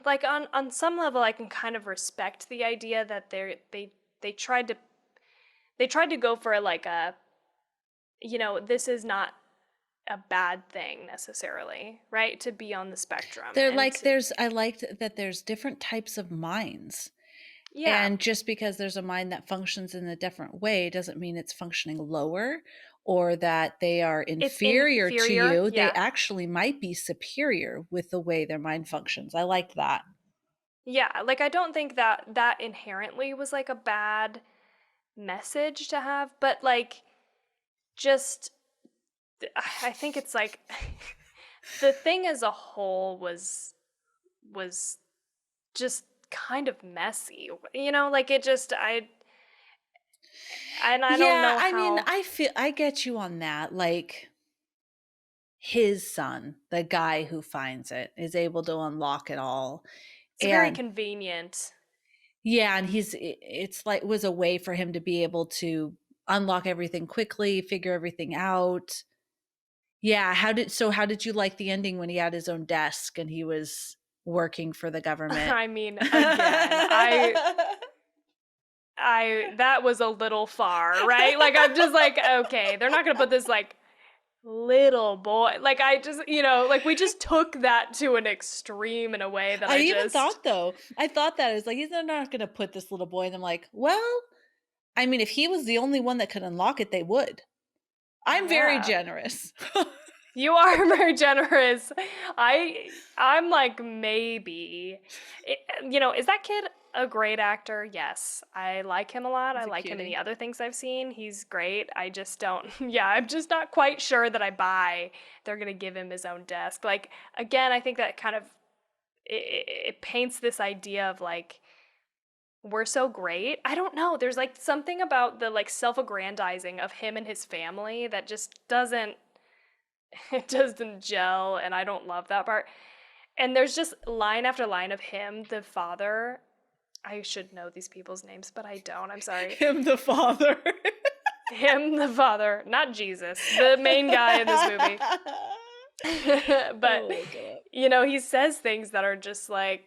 like on some level I can kind of respect the idea that they tried to go for like a, this is not a bad thing necessarily, right? To be on the spectrum They're and like there's I liked that there's different types of minds. yeah, And just because there's a mind that functions in a different way doesn't mean it's functioning lower or that they are it's inferior to inferior. you. They Yeah. actually might be superior with the way their mind functions. I like that. Yeah, like I don't think that that inherently was like a bad message to have, but like just I think it's like the thing as a whole was just kind of messy. Like it just I don't Yeah, know I mean, how. I get you on that. Like his son, the guy who finds it, is able to unlock it all. It's very And convenient. yeah, and it's like was a way for him to be able to unlock everything quickly, figure everything out. Yeah, how did you like the ending when he had his own desk and he was working for the government? I mean, again, I that was a little far, right? Like I'm just like, okay, they're not going to put this like little boy. Like I just, like we just took that to an extreme in a way that I I even just thought though, I thought that it's like he's not going to put this little boy and I'm like, well, I mean, if he was the only one that could unlock it, they would. I'm very yeah. generous. You are very generous. I'm like maybe. Is that kid a great actor? Yes. I like him a lot. I He's a like him in the cutie. other things I've seen. He's great. I just don't yeah, I'm just not quite sure that I buy they're going to give him his own desk. Like again, I think that kind of it paints this idea of like we're so great. I don't know. There's like something about the like self-aggrandizing of him and his family that just doesn't it doesn't gel, and I don't love that part. And there's just line after line of him, the father. I should know these people's names, but I don't. I'm sorry. Him, the father. Him, the father, not Jesus, the main guy in this movie. But, Oh, God. he says things that are just like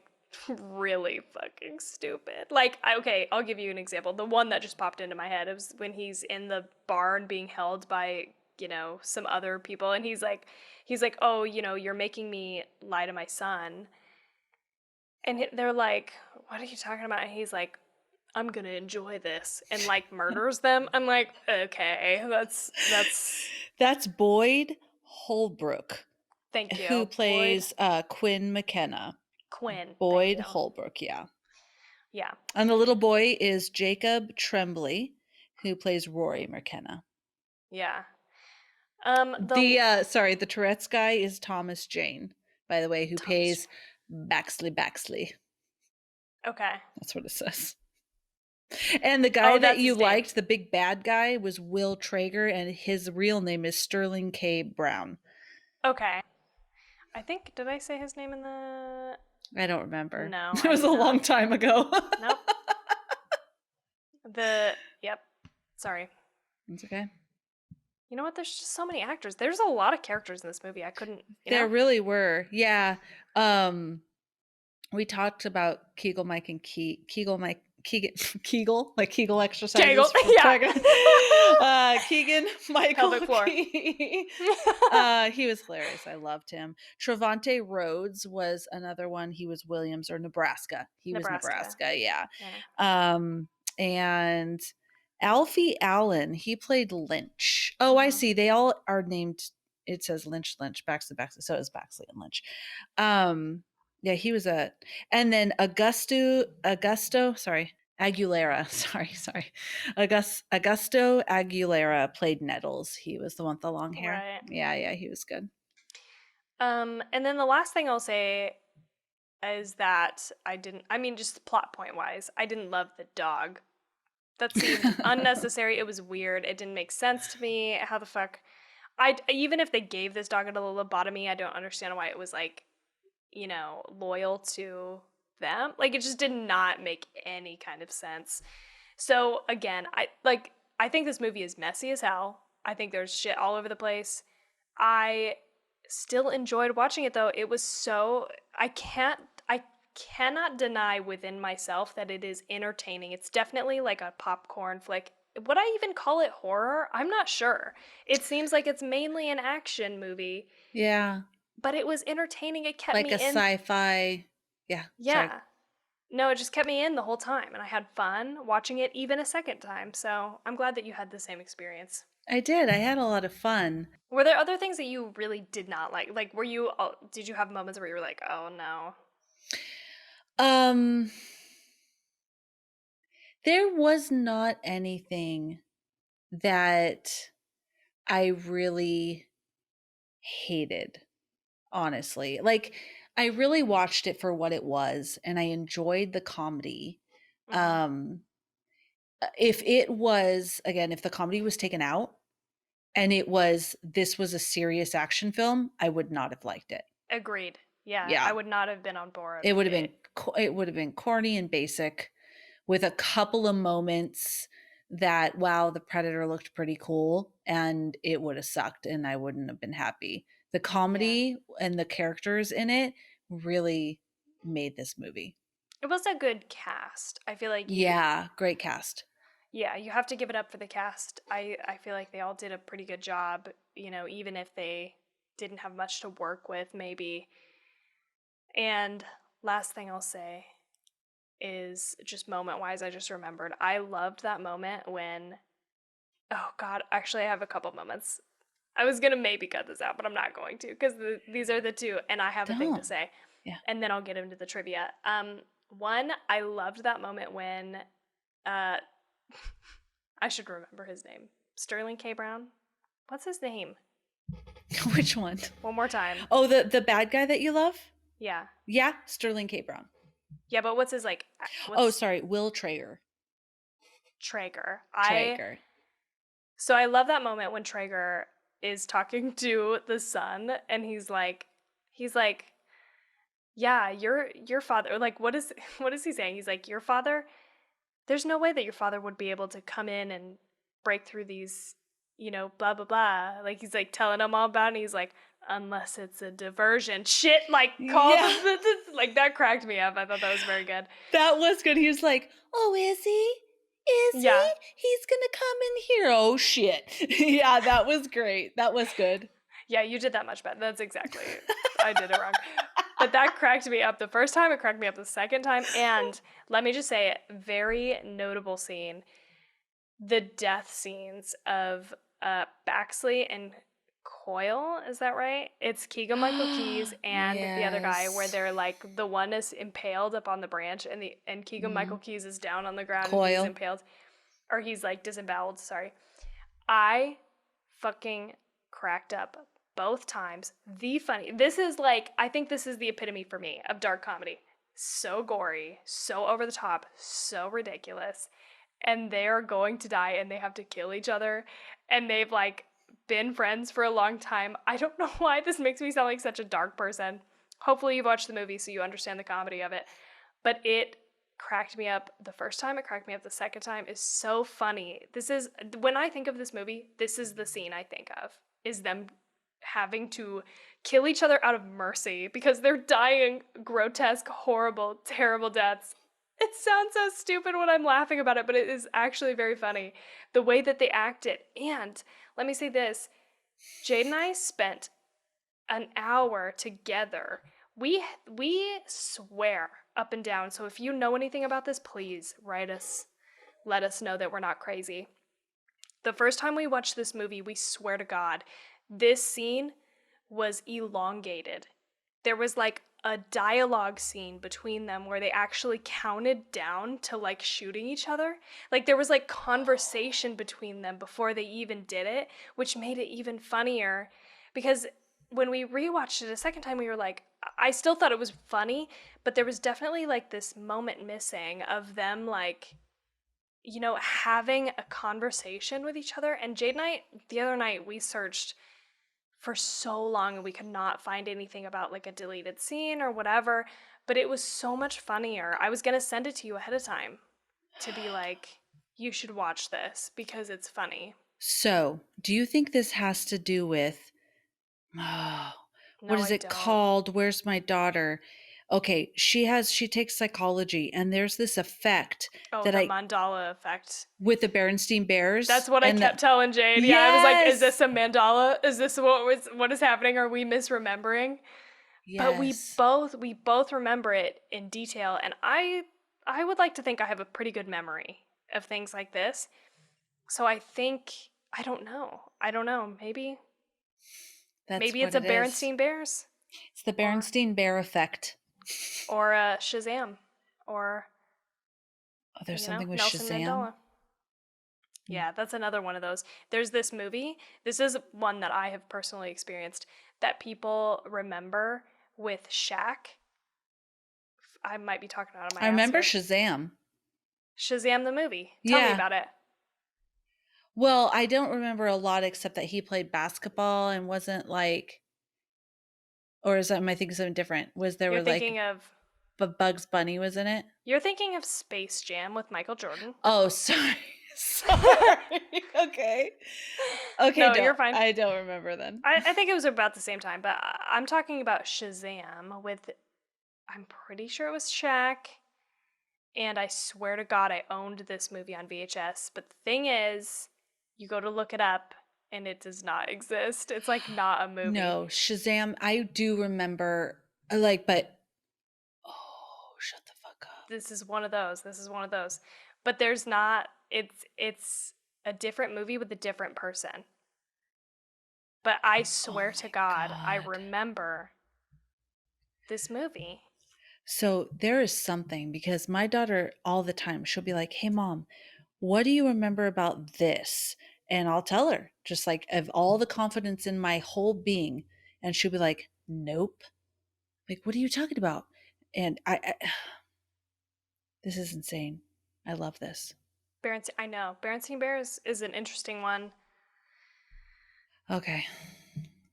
really fucking stupid. Like, okay, I'll give you an example. The one that just popped into my head was when he's in the barn being held by, some other people, and he's like, oh, you're making me lie to my son. And they're like, "What are you talking about?" And he's like, "I'm gonna enjoy this," and like murders them. I'm like, okay, that's. That's Boyd Holbrook, Thank who you, Boyd plays Quinn McKenna. Quinn. Thank Boyd you. Holbrook, yeah. Yeah, And the little boy is Jacob Tremblay, who plays Rory McKenna. yeah. The the Tourette's guy is Thomas Jane, by the way, who Thomas pays Jane. Baxley. Okay. That's what it says. And the guy Oh, that that's you his name. liked, the big bad guy, was Will Traeger, and his real name is Sterling K. Brown. Okay. I think, did I say his name in the? I don't remember. No, It I was did a not. long time ago. Nope. Yep. Sorry. It's okay. You know what? There's just so many actors. There's a lot of characters in this movie. I couldn't, There really were. Yeah. We talked about Kegel Mike and Kegel Mike Kegel, like Kegel Kegel. exercises for Yeah. pregnant. Keegan Michael Pelvic floor. Key. He was hilarious. I loved him. Trevante Rhodes was another one. He was Williams or Nebraska. He was Nebraska. Nebraska, yeah. Yeah. And Alfie Allen, he played Lynch. Oh, I Mhm. see. They all are named. It says Lynch, Baxley. So is Baxley and Lynch. Yeah, he was and then Aguilera. Sorry. Augusto Aguilera played Nettles. He was the one with the long hair. Right. Yeah, he was good. And then the last thing I'll say is that just plot point wise, I didn't love the dog. That seemed unnecessary. It was weird. It didn't make sense to me. How the fuck? Even if they gave this dog a lobotomy, I don't understand why it was like, loyal to them. Like, it just did not make any kind of sense. So again, I think this movie is messy as hell. I think there's shit all over the place. I still enjoyed watching it though. It was so I cannot deny within myself that it is entertaining. It's definitely like a popcorn flick. Would I even call it horror? I'm not sure. It seems like it's mainly an action movie, Yeah, but it was entertaining. It kept like me a in. sci-fi. Yeah, sorry. Yeah. No, it just kept me in the whole time, and I had fun watching it even a second time. So I'm glad that you had the same experience. I did. I had a lot of fun. Were there other things that you really did not like? Like, did you have moments where you were like, oh no? Um, there was not anything that I really hated, honestly. Like, I really watched it for what it was, and I enjoyed the comedy. Mm-hmm. Um, if it was, again, if the comedy was taken out and this was a serious action film, I would not have liked it. Agreed. Yeah, I Yeah. would not have been on board It with would have it. been corny and basic with a couple of moments that wow, the Predator looked pretty cool and it would have sucked and I wouldn't have been happy. The Yeah. comedy and the characters in it really made this movie. It was a good cast. I feel like Yeah, great cast. yeah, you have to give it up for the cast. I feel like they all did a pretty good job, even if they didn't have much to work with, maybe. And last thing I'll say is just moment wise, I just remembered. I loved that moment when, oh God, actually, I have a couple moments. I was gonna maybe cut this out, but I'm not going to because these are the two, and I have a thing to Don't. say, Yeah. and then I'll get into the trivia. One, I loved that moment when, uh, I should remember his name, Sterling K. Brown. What's his name? Which one? One more time. Oh, the bad guy that you love? Yeah, Yeah, Sterling K. Brown. yeah, but what's his Oh, what's sorry, Will Traeger. Traeger? Traeger. So I love that moment when Traeger is talking to the son, and he's like, yeah, your father. Like, what is he saying? He's like, your father. There's no way that your father would be able to come in and break through these, blah blah blah. Like, he's like telling him all about it. And he's like, unless it's a diversion. Shit, like called Yeah. like that cracked me up. I thought that was very good. That was good. He was like, "Oh, is he? Is Yeah. he? He's gonna come in here. Oh shit!" Yeah, that was great. That was good. Yeah, you did that much better. That's exactly. I did it wrong. But that cracked me up the first time. It cracked me up the second time. And let me just say, very notable scene, the death scenes of Baxley and Coyle. Is that right? It's Keegan Michael Keys and the other guy, where Yes. they're like, the one is impaled up on the branch, and Keegan Hmm. Michael Keys is down on the ground and he's Coil. impaled, or he's like disemboweled. Sorry. I fucking cracked up both times. The funny. This is like, I think this is the epitome for me of dark comedy. So gory, so over the top, so ridiculous. And they are going to die and they have to kill each other. And they've like been friends for a long time. I don't know why this makes me sound like such a dark person. Hopefully you've watched the movie so you understand the comedy of it. But it cracked me up the first time, it cracked me up the second time. Is so funny. This is, when I think of this movie, this is the scene I think of, is them having to kill each other out of mercy because they're dying grotesque, horrible, terrible deaths. It sounds so stupid when I'm laughing about it, but it is actually very funny. The way that they act it. And let me say this, Jade and I spent an hour together. We swear up and down. So if you know anything about this, please write us. Let us know that we're not crazy. The first time we watched this movie, we swear to God, this scene was elongated. There was like a dialogue scene between them where they actually counted down to like shooting each other. Like there was like conversation between them before they even did it, which made it even funnier because when we rewatched it a second time, we were like, I still thought it was funny, but there was definitely like this moment missing of them like, you know, having a conversation with each other. And Jade and I, the other night, we searched for so long and we could not find anything about like a deleted scene or whatever, but it was so much funnier. I was going to send it to you ahead of time to be like, you should watch this because it's funny. So, do you think this has to do with oh, what No, is I it don't. called? Where's my daughter? Okay, she takes psychology and there's this effect Oh, that the I Mandala effect. with the Berenstein Bears That's what I and kept that telling Jade. Yeah, I was like, is yes. this a mandala? Is this what is happening? Are we misremembering? But Yes. we both remember it in detail, and I would like to think I have a pretty good memory of things like this. So I think, I don't know. I don't know. That's Maybe what it's a it is. Berenstein Bears, It's the or Berenstein Bear effect. a Shazam, or Oh, there's something with Nelson Shazam. Mandela. Yeah, that's another one of those. There's this movie. This is one that I have personally experienced that people remember with Shaq. I might be talking out of my I ass remember here. Shazam. Shazam the movie. Tell me Yeah. about it. Well, I don't remember a lot except that he played basketball and wasn't like, or is that, am I thinking something different? Was there You're were like thinking of Bugs Bunny was in it? you're thinking of Space Jam with Michael Jordan. Oh, sorry. Sorry. Okay. Okay, No, you're fine. I don't remember then. I think it was about the same time, but I'm talking about Shazam with, I'm pretty sure it was Shaq, and I swear to God I owned this movie on VHS. But the thing is, you go to look it up and it does not exist. It's like not a movie. No, Shazam, I do remember like, but oh, shut the fuck up. This is one of those. This is one of those. But there's not, it's a different movie with a different person. But I Oh swear to my God, I God. remember this movie. So there is something because my daughter all the time, she'll be like, "Hey mom, what do you remember about this?" And I'll tell her just like of all the confidence in my whole being, and she'll be like, "Nope." Like, "What are you talking about?" And I this is insane. I love this. Berenstein, I know. Berenstein Bears is an interesting one. Okay.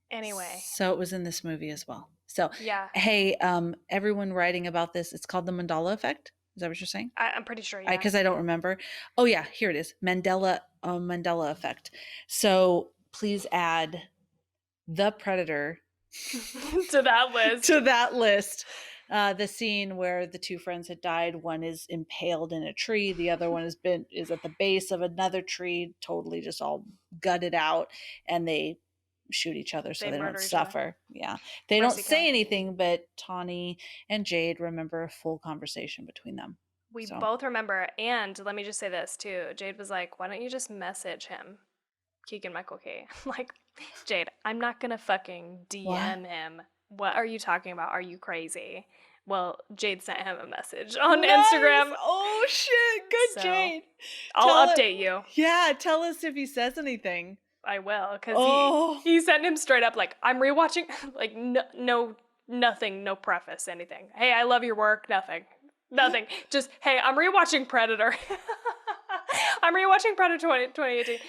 Anyway, So it was in this movie as well. So, yeah, hey, everyone writing about this, it's called the Mandela effect. Is that what you're saying? I'm pretty sure, I yeah. because I don't remember. Oh yeah, here it is. Mandela effect. So please add the Predator To that list. to that list. The scene where the two friends had died. One is impaled in a tree. The other one is at the base of another tree, totally just all gutted out, and they shoot each other so They they don't murder each other. suffer. Yeah. They don't Mercy say killing. anything, but Tawny and Jade remember a full conversation between them. We So, both remember, and let me just say this too. Jade was like, "Why don't you just message him, Keegan Michael Key?" Like, Jade, I'm not gonna fucking what? DM him. What are you talking about? Are you crazy? Well, Jade sent him a message on Nice. Instagram, Oh shit. Good, so Jade. I'll Tell it. update you. Yeah, tell us if he says anything. I will, cause Oh. he sent him straight up like, "I'm rewatching," like no nothing, no preface, anything. Hey, I love your work. Nothing, nothing. Just hey, I'm rewatching Predator. I'm rewatching Predator 2018.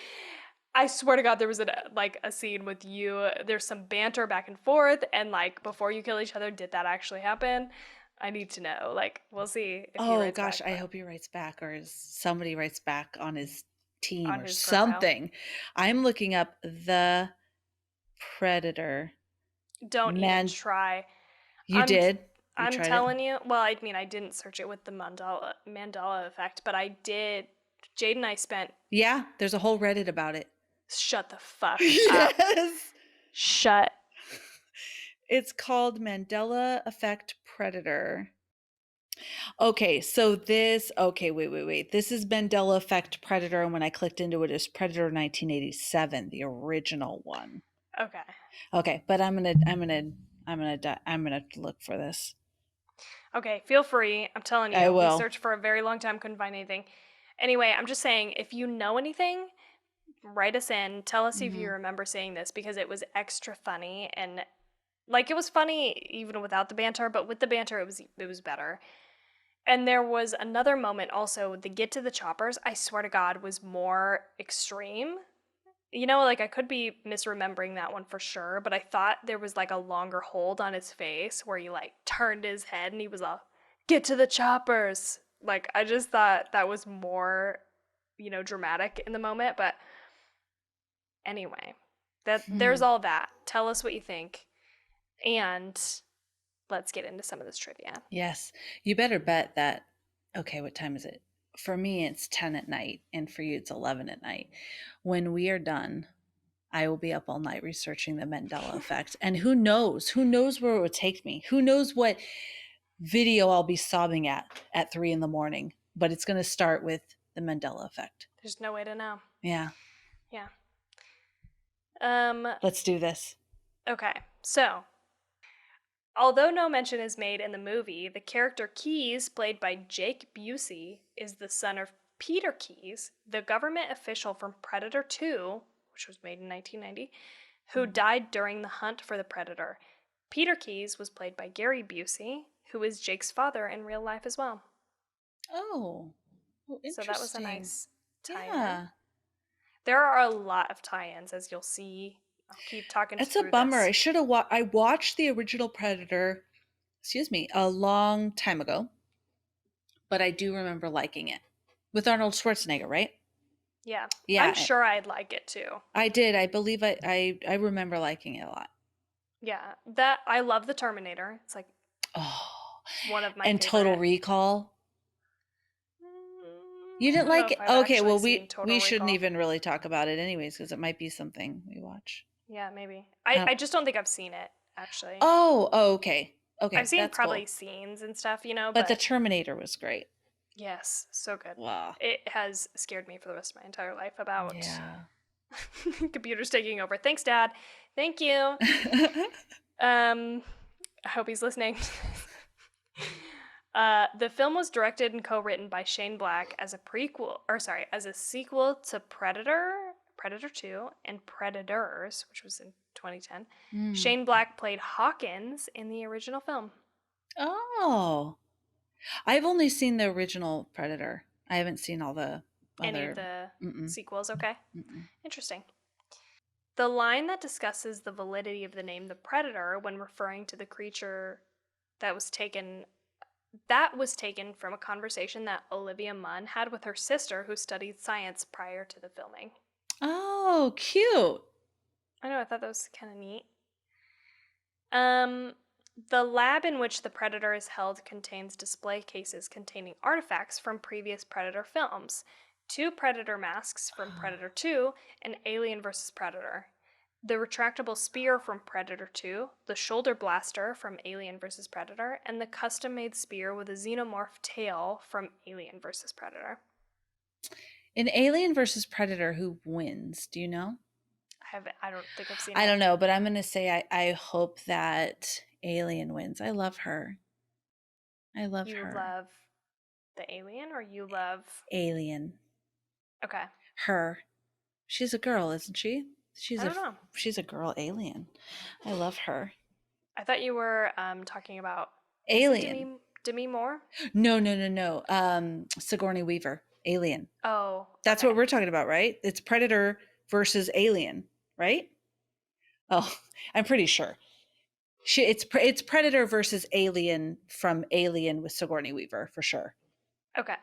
I swear to God, there was a scene with you. There's some banter back and forth, and like before you kill each other, did that actually happen? I need to know. Like, we'll see if he Oh writes gosh, back, I but hope he writes back or somebody writes back on his team on or his profile. something. I'm looking up the Predator. Don't even Man, try. you I'm did? You I'm tried it? telling you. Well, I mean, I didn't search it with the Mandela effect, but I did. Jade and I spent. Yeah, there's a whole Reddit about it. Shut the fuck up. Yes. Shut. It's called Mandela Effect Predator. Okay, so wait. This is Mandela Effect Predator, and when I clicked into it, it's Predator 1987, the original one. Okay. Okay, but I'm gonna look for this. Okay. Feel free. I'm telling I you. We will. searched for a very long time, couldn't find anything. Anyway, I'm just saying, if you know anything, write us in. Tell us if you Mhm. remember seeing this because it was extra funny and like it was funny even without the banter, but with the banter, it was better. And there was another moment also, the get to the choppers, I swear to God, was more extreme. You know, like I could be misremembering that one for sure, but I thought there was like a longer hold on his face where he like turned his head and he was all, get to the choppers. Like I just thought that was more, dramatic in the moment. But anyway, there's Hmm. all that. Tell us what you think. And let's get into some of this trivia. Yes, you better bet that. Okay, what time is it? For me, it's 10 at night, and for you, it's 11 at night. When we are done, I will be up all night researching the Mandela effect. And who knows? Who knows where it would take me? Who knows what video I'll be sobbing at 3 in the morning? But it's going to start with the Mandela effect. There's no way to know. Yeah, Yeah. Um, let's do this. okay. So, although no mention is made in the movie, the character Keyes, played by Jake Busey, is the son of Peter Keyes, the government official from Predator 2, which was made in 1990, who died during the hunt for the Predator. Peter Keyes was played by Gary Busey, who is Jake's father in real life as well. Oh, well, So that was a interesting. nice tie in. Yeah. There are a lot of tie ins, as you'll see. I'll keep talking It's a through bummer. this. I should have I watched the original Predator, excuse me, a long time ago, but I do remember liking it. With Arnold Schwarzenegger, right? Yeah, I'm Yeah, sure I'd like it too. I did. I believe I remember liking it a lot. Yeah, that I love the Terminator. It's like Oh, one of my and Total favorite. Recall. You I didn't don't know like if it? I've Okay, actually well seen we Total shouldn't Recall. even really talk about it anyways because it might be something we watch. Yeah, maybe. I I don't, just don't think I've seen it actually. oh, okay. I've Okay, seen that's probably cool. scenes and stuff, you know, But the but Terminator was great. yes, so good. Wow. It has scared me for the rest of my entire life about Yeah. computers taking over. Thanks, Dad. Thank you. Um, I hope he's listening. The film was directed and co-written by Shane Black as as a sequel to Predator 2, and Predators, which was in 2010. Mm. Shane Black played Hawkins in the original film. Oh. I've only seen the original Predator. I haven't seen all the Any of other. the Mm-mm, sequels, okay? mm-mm. Interesting. The line that discusses the validity of the name the Predator when referring to the creature that was taken from a conversation that Olivia Munn had with her sister who studied science prior to the filming. Oh, cute. I know, I thought that was kind of neat. Um, the lab in which the Predator is held contains display cases containing artifacts from previous Predator films, two Predator masks from Predator 2, and Alien vs. Predator. the retractable spear from Predator 2, the shoulder blaster from Alien vs. Predator, and the custom made spear with a xenomorph tail from Alien vs. Predator. In Alien versus Predator, who wins? Do you know? I don't think I've seen I it. don't know, but I'm going to say I hope that Alien wins. I love her. I love You her. love the alien or you love. Alien. Okay. Her. She's a girl, isn't she? I don't know. She's a girl alien. I love her. I thought you were talking about. Is it Alien. Demi Moore? No, no, no, no. Sigourney Weaver. Alien. Oh, That's what okay. we're talking about, right? It's Predator versus Alien, right? Oh, I'm pretty sure. It's Predator versus Alien from Alien with Sigourney Weaver for sure. Okay.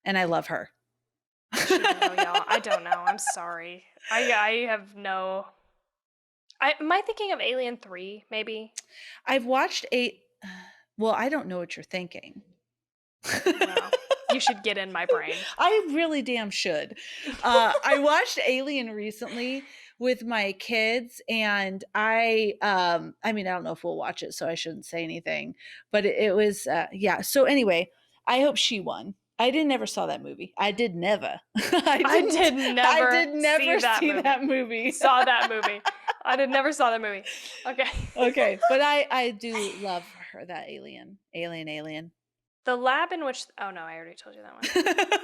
And I love her. I should know, y'all. I don't know. I'm sorry. I have no. Am I thinking of Alien 3, maybe? I've watched well, I don't know what you're thinking. Well, you should get in my brain. I really damn should. I watched Alien recently with my kids, and I mean, I don't know if we'll watch it, so I shouldn't say anything, but it was yeah. So anyway, I hope she won. I didn't never saw that movie. I did never. I did I never did never see movie. that movie. Saw that movie. I did never saw that movie. Okay. Okay, but I do love her, that alien. The lab in which. Oh no, I already told you that one.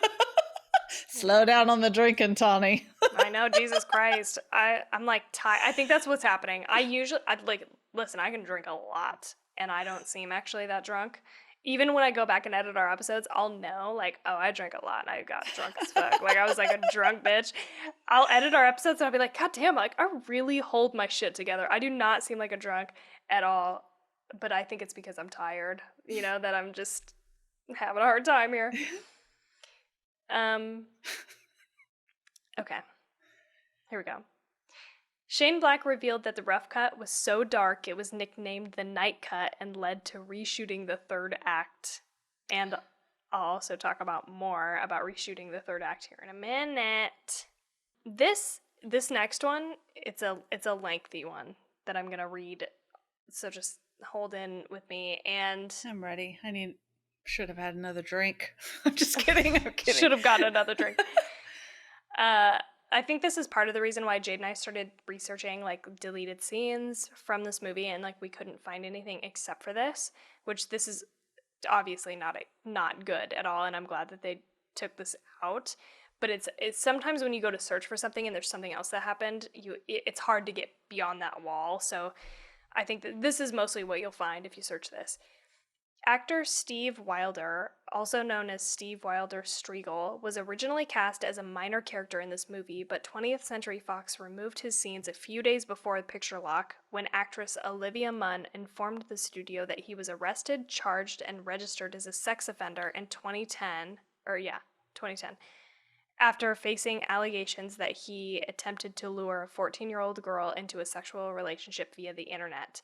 Slow down on the drinking, Tawny. I know, Jesus Christ. I'm like tired. I think that's what's happening. I'd like, listen, I can drink a lot and I don't seem actually that drunk. Even when I go back and edit our episodes, I'll know, like, oh, I drank a lot and I got drunk as fuck. Like, I was like a drunk bitch. I'll edit our episodes and I'll be like, God damn, like, I really hold my shit together. I do not seem like a drunk at all. But I think it's because I'm tired, that I'm just having a hard time here. Okay. Here we go. Shane Black revealed that the rough cut was so dark it was nicknamed the night cut and led to reshooting the third act. And I'll also talk about more about reshooting the third act here in a minute. This next one, it's a lengthy one that I'm gonna read, so just hold in with me. And I'm ready. Should have had another drink. I'm just kidding. I'm kidding. Should have gotten another drink. I think this is part of the reason why Jade and I started researching like deleted scenes from this movie, and like we couldn't find anything except for this, which this is obviously not good at all, and I'm glad that they took this out. But it's sometimes when you go to search for something and there's something else that happened, it's hard to get beyond that wall. So I think that this is mostly what you'll find if you search this. Actor Steve Wilder, also known as Steve Wilder Striegel, was originally cast as a minor character in this movie, but 20th Century Fox removed his scenes a few days before the picture lock when actress Olivia Munn informed the studio that he was arrested, charged, and registered as a sex offender in 2010, 2010, after facing allegations that he attempted to lure a 14-year-old girl into a sexual relationship via the internet.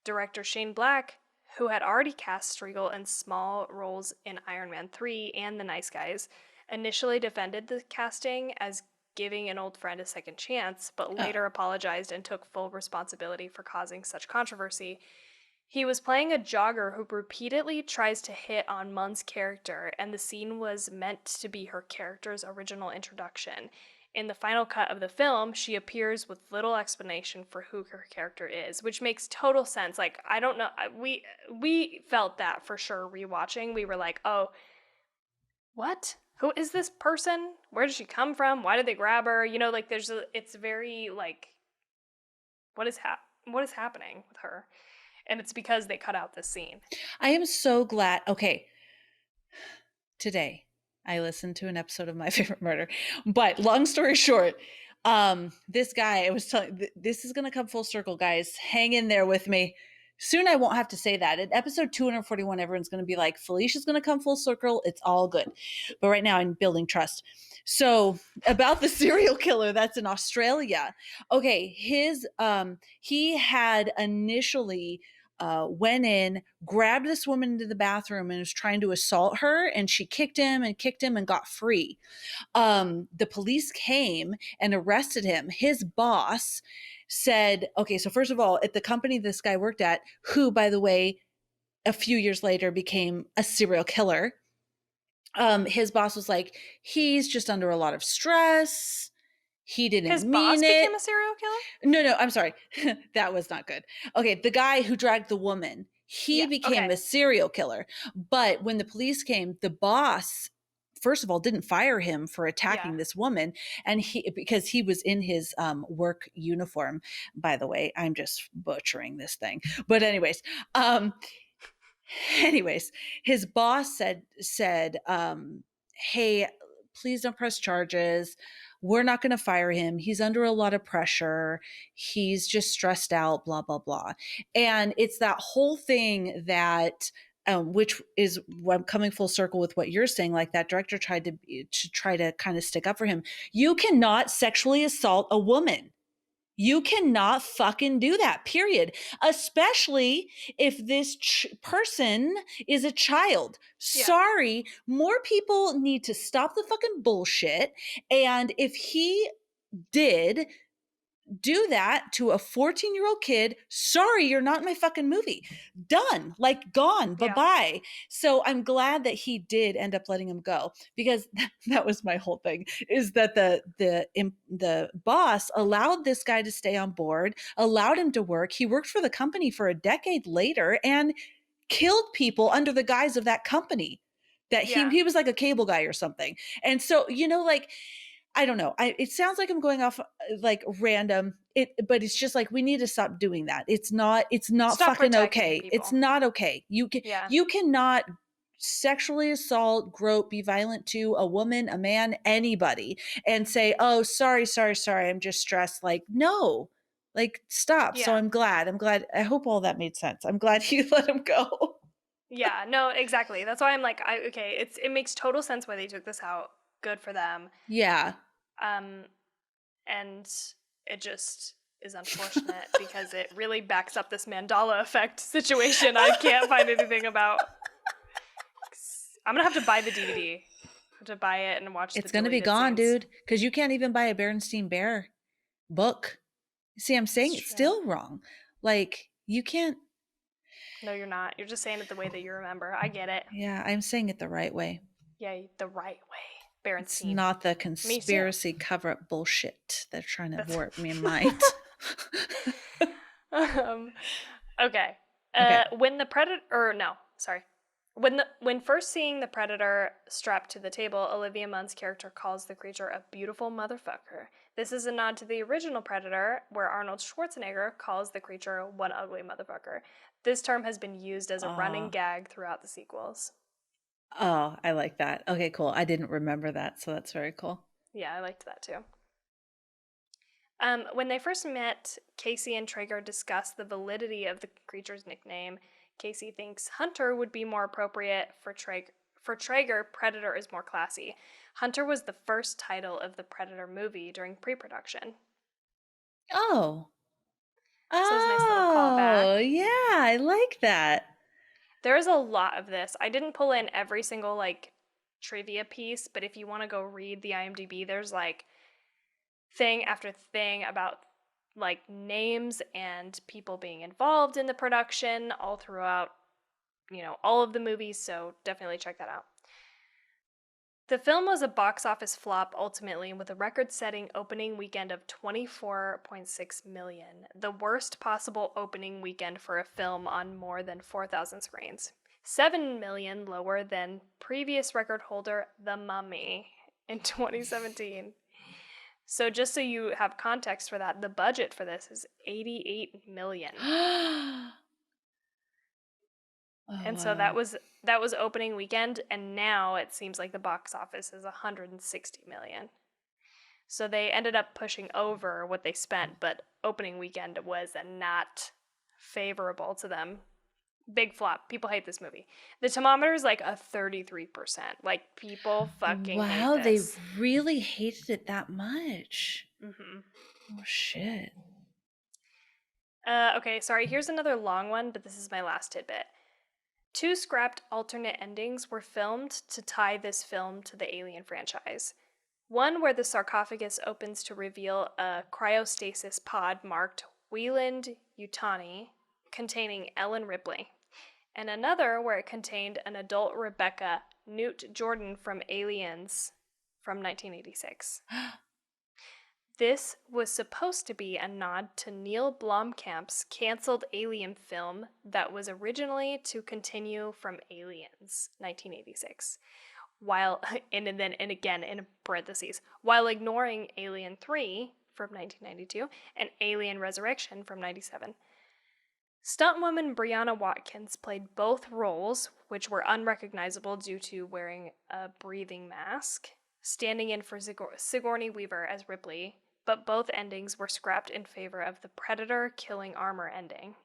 Director Shane Black, who had already cast Striegel in small roles in Iron Man 3 and The Nice Guys, initially defended the casting as giving an old friend a second chance, but later apologized and took full responsibility for causing such controversy. He was playing a jogger who repeatedly tries to hit on Munn's character, and the scene was meant to be her character's original introduction. In the final cut of the film, she appears with little explanation for who her character is, which makes total sense. Like, I don't know, we felt that for sure rewatching. We were like, "Oh, what? Who is this person? Where did she come from? Why did they grab her?" Like it's very like what is happening with her? And it's because they cut out this scene. I am so glad. Okay. Today, I listened to an episode of My Favorite Murder. But long story short, this guy, I was telling, this is going to come full circle, guys. Hang in there with me. Soon I won't have to say that. In episode 241, everyone's going to be like, Felicia's going to come full circle. It's all good. But right now I'm building trust. So about the serial killer that's in Australia. Okay, he had initially went in, grabbed this woman into the bathroom and was trying to assault her, and she kicked him and got free. The police came and arrested him. His boss said, okay, so first of all, at the company this guy worked at, who, by the way, a few years later became a serial killer, his boss was like, he's just under a lot of stress. He didn't His boss mean it. became a serial killer? No, I'm sorry. That was not good. Okay, the guy who dragged the woman, he Yeah. became Okay. a serial killer. But when the police came, the boss, first of all, didn't fire him for Yeah. attacking this woman, and because he was in his work uniform. By the way, I'm just butchering this thing, but um, anyways, his boss said, hey, please don't press charges. We're not going to fire him. He's under a lot of pressure. He's just stressed out, blah blah blah. And it's that whole thing that which is what I'm coming full circle with what you're saying. Like that director tried to try to kind of stick up for him. You cannot sexually assault a woman. You cannot fucking do that, period. Especially if this person is a child. Yeah. Sorry, more people need to stop the fucking bullshit. And if he did do that to a 14-year-old kid, sorry, you're not in my fucking movie. Done. Like gone. Yeah. Bye-bye. So I'm glad that he did end up letting him go, because that was my whole thing, is that the boss allowed this guy to stay on board, allowed him to work. He worked for the company for a decade later and killed people under the guise of that company. That Yeah. he was like a cable guy or something. And so, like, I don't know. It sounds like I'm going off like random. But it's just like we need to stop doing that. It's not. It's not Stop fucking protecting okay. It's people. not okay. Yeah. You cannot sexually assault, grope, be violent to a woman, a man, anybody, and say, "Oh, sorry. I'm just stressed." Like, no, like stop. So Yeah. I'm glad. I'm glad. I hope all that made sense. I'm glad you let him go. Yeah. No, exactly. That's why I'm like, okay, it makes total sense why they took this out. Good for them. Yeah. Um, and it just is unfortunate because it really backs up this Mandela effect situation I can't find anything about. I'm gonna have to buy the DVD. I have to buy it and watch the It's gonna be deleted gone, scenes. dude. Because you can't even buy a Berenstein Bear book. See, I'm It's saying it's true. still wrong. Like, you can't. No, you're not. You're just saying it the way that you remember. I get it. Yeah, I'm saying it the right way. Yeah, the right way. It's Berenstein. not the Me too. conspiracy cover up bullshit they're trying to That's warp me in mind. um, okay. Okay. When the predator, or no, sorry, when first seeing the predator strapped to the table, Olivia Munn's character calls the creature a beautiful motherfucker. This is a nod to the original Predator, where Arnold Schwarzenegger calls the creature one ugly motherfucker. This term has been used as a running Oh, gag throughout the sequels. I like that. Okay, cool. I didn't remember that, so that's very cool. Yeah, I liked that too. When they first met, Casey and Traeger discussed the validity of the creature's nickname. Casey thinks Hunter would be more appropriate for Traeger. For Traeger, Predator is more classy. Hunter was the first title of the Predator movie during pre-production. Oh. So it was a nice little callback. Oh, yeah, I like that. There is a lot of this. I didn't pull in every single like trivia piece, but if you want to go read the IMDb, there's like thing after thing about like names and people being involved in the production all throughout, all of the movies, so definitely check that out. The film was a box office flop ultimately, with a record setting opening weekend of 24.6 million, the worst possible opening weekend for a film on more than 4,000 screens. 7 million lower than previous record holder The Mummy in 2017. So just so you have context for that, the budget for this is 88 million. Oh, And so wow. that was opening weekend, and now it seems like the box office is 160 million. So they ended up pushing over what they spent, but opening weekend was not favorable to them. Big flop. People hate this movie. The thermometer is like a 33%. Like, people fucking hate Wow, they this. really hated it that much. hmm Oh, shit. Okay, sorry, here's another long one, but this is my last tidbit. Two scrapped alternate endings were filmed to tie this film to the Alien franchise. One where the sarcophagus opens to reveal a cryostasis pod marked Wieland Yutani, containing Ellen Ripley, and another where it contained an adult Rebecca Newt Jordan from Aliens from 1986. This was supposed to be a nod to Neil Blomkamp's canceled Alien film that was originally to continue from Aliens 1986, while and again in parentheses, while ignoring Alien 3 from 1992 and Alien Resurrection from 97. Stuntwoman Brianna Watkins played both roles, which were unrecognizable due to wearing a breathing mask, standing in for Sigourney Weaver as Ripley, but both endings were scrapped in favor of the Predator killing armor ending.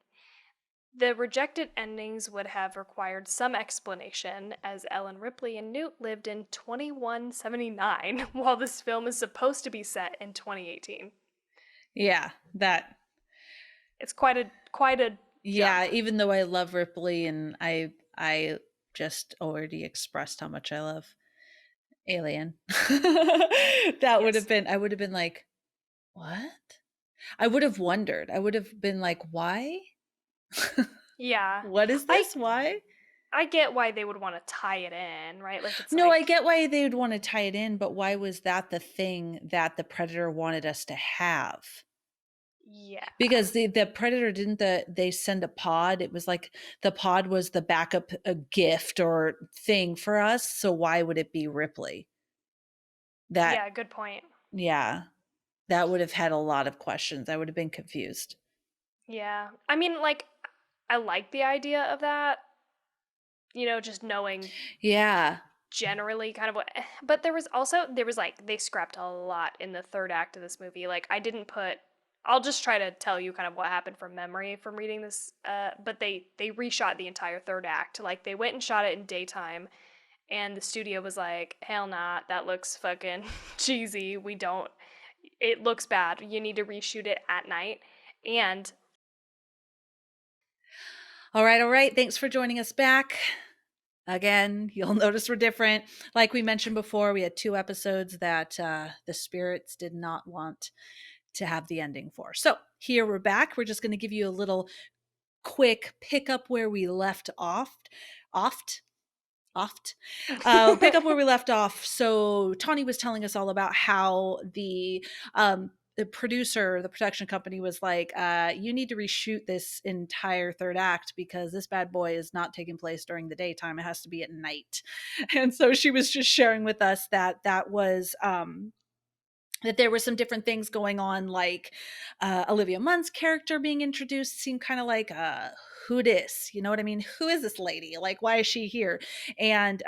The rejected endings would have required some explanation, as Ellen Ripley and Newt lived in 2179, while this film is supposed to be set in 2018. Yeah, that. It's quite a Yeah, jump. even though I love Ripley and I just already expressed how much I love Alien. That would have Yes. been I would have been like, "What?" I would have wondered. I would have been like, "Why? Yeah. What is I this? Why?" I get why they would want to tie it in, right? Like it's No, I like get why they would want to tie it in, but why was that the thing that the Predator wanted us to have? yeah. Because the Predator didn't they send a pod? It was like the pod was the backup a gift or thing for us. So why would it be Ripley? That Yeah, good point. yeah, that would have had a lot of questions. I would have been confused. Yeah. I mean, like I like the idea of that, just knowing Yeah. generally kind of what but there was like they scrapped a lot in the third act of this movie. Like I didn't put I'll just try to tell you kind of what happened from memory from reading this but they reshot the entire third act. Like they went and shot it in daytime and the studio was like, "Hell nah, that looks fucking cheesy. We don't it looks bad. You need to reshoot it at night." And All right, all right. Thanks for joining us back. Again, you'll notice we're different. Like we mentioned before, we had 2 episodes that the spirits did not want to have the ending for. So here we're back. We're just going to give you a little quick pick up where we left off. Oft, oft. Pick up where we left off. So Tawny was telling us all about how the producer, the production company was like, you need to reshoot this entire third act because this bad boy is not taking place during the daytime. It has to be at night. And so she was just sharing with us that that was that there were some different things going on, like Olivia Munn's character being introduced seemed kind of like, who dis? You know what I mean? Who is this lady? Like, why is she here? And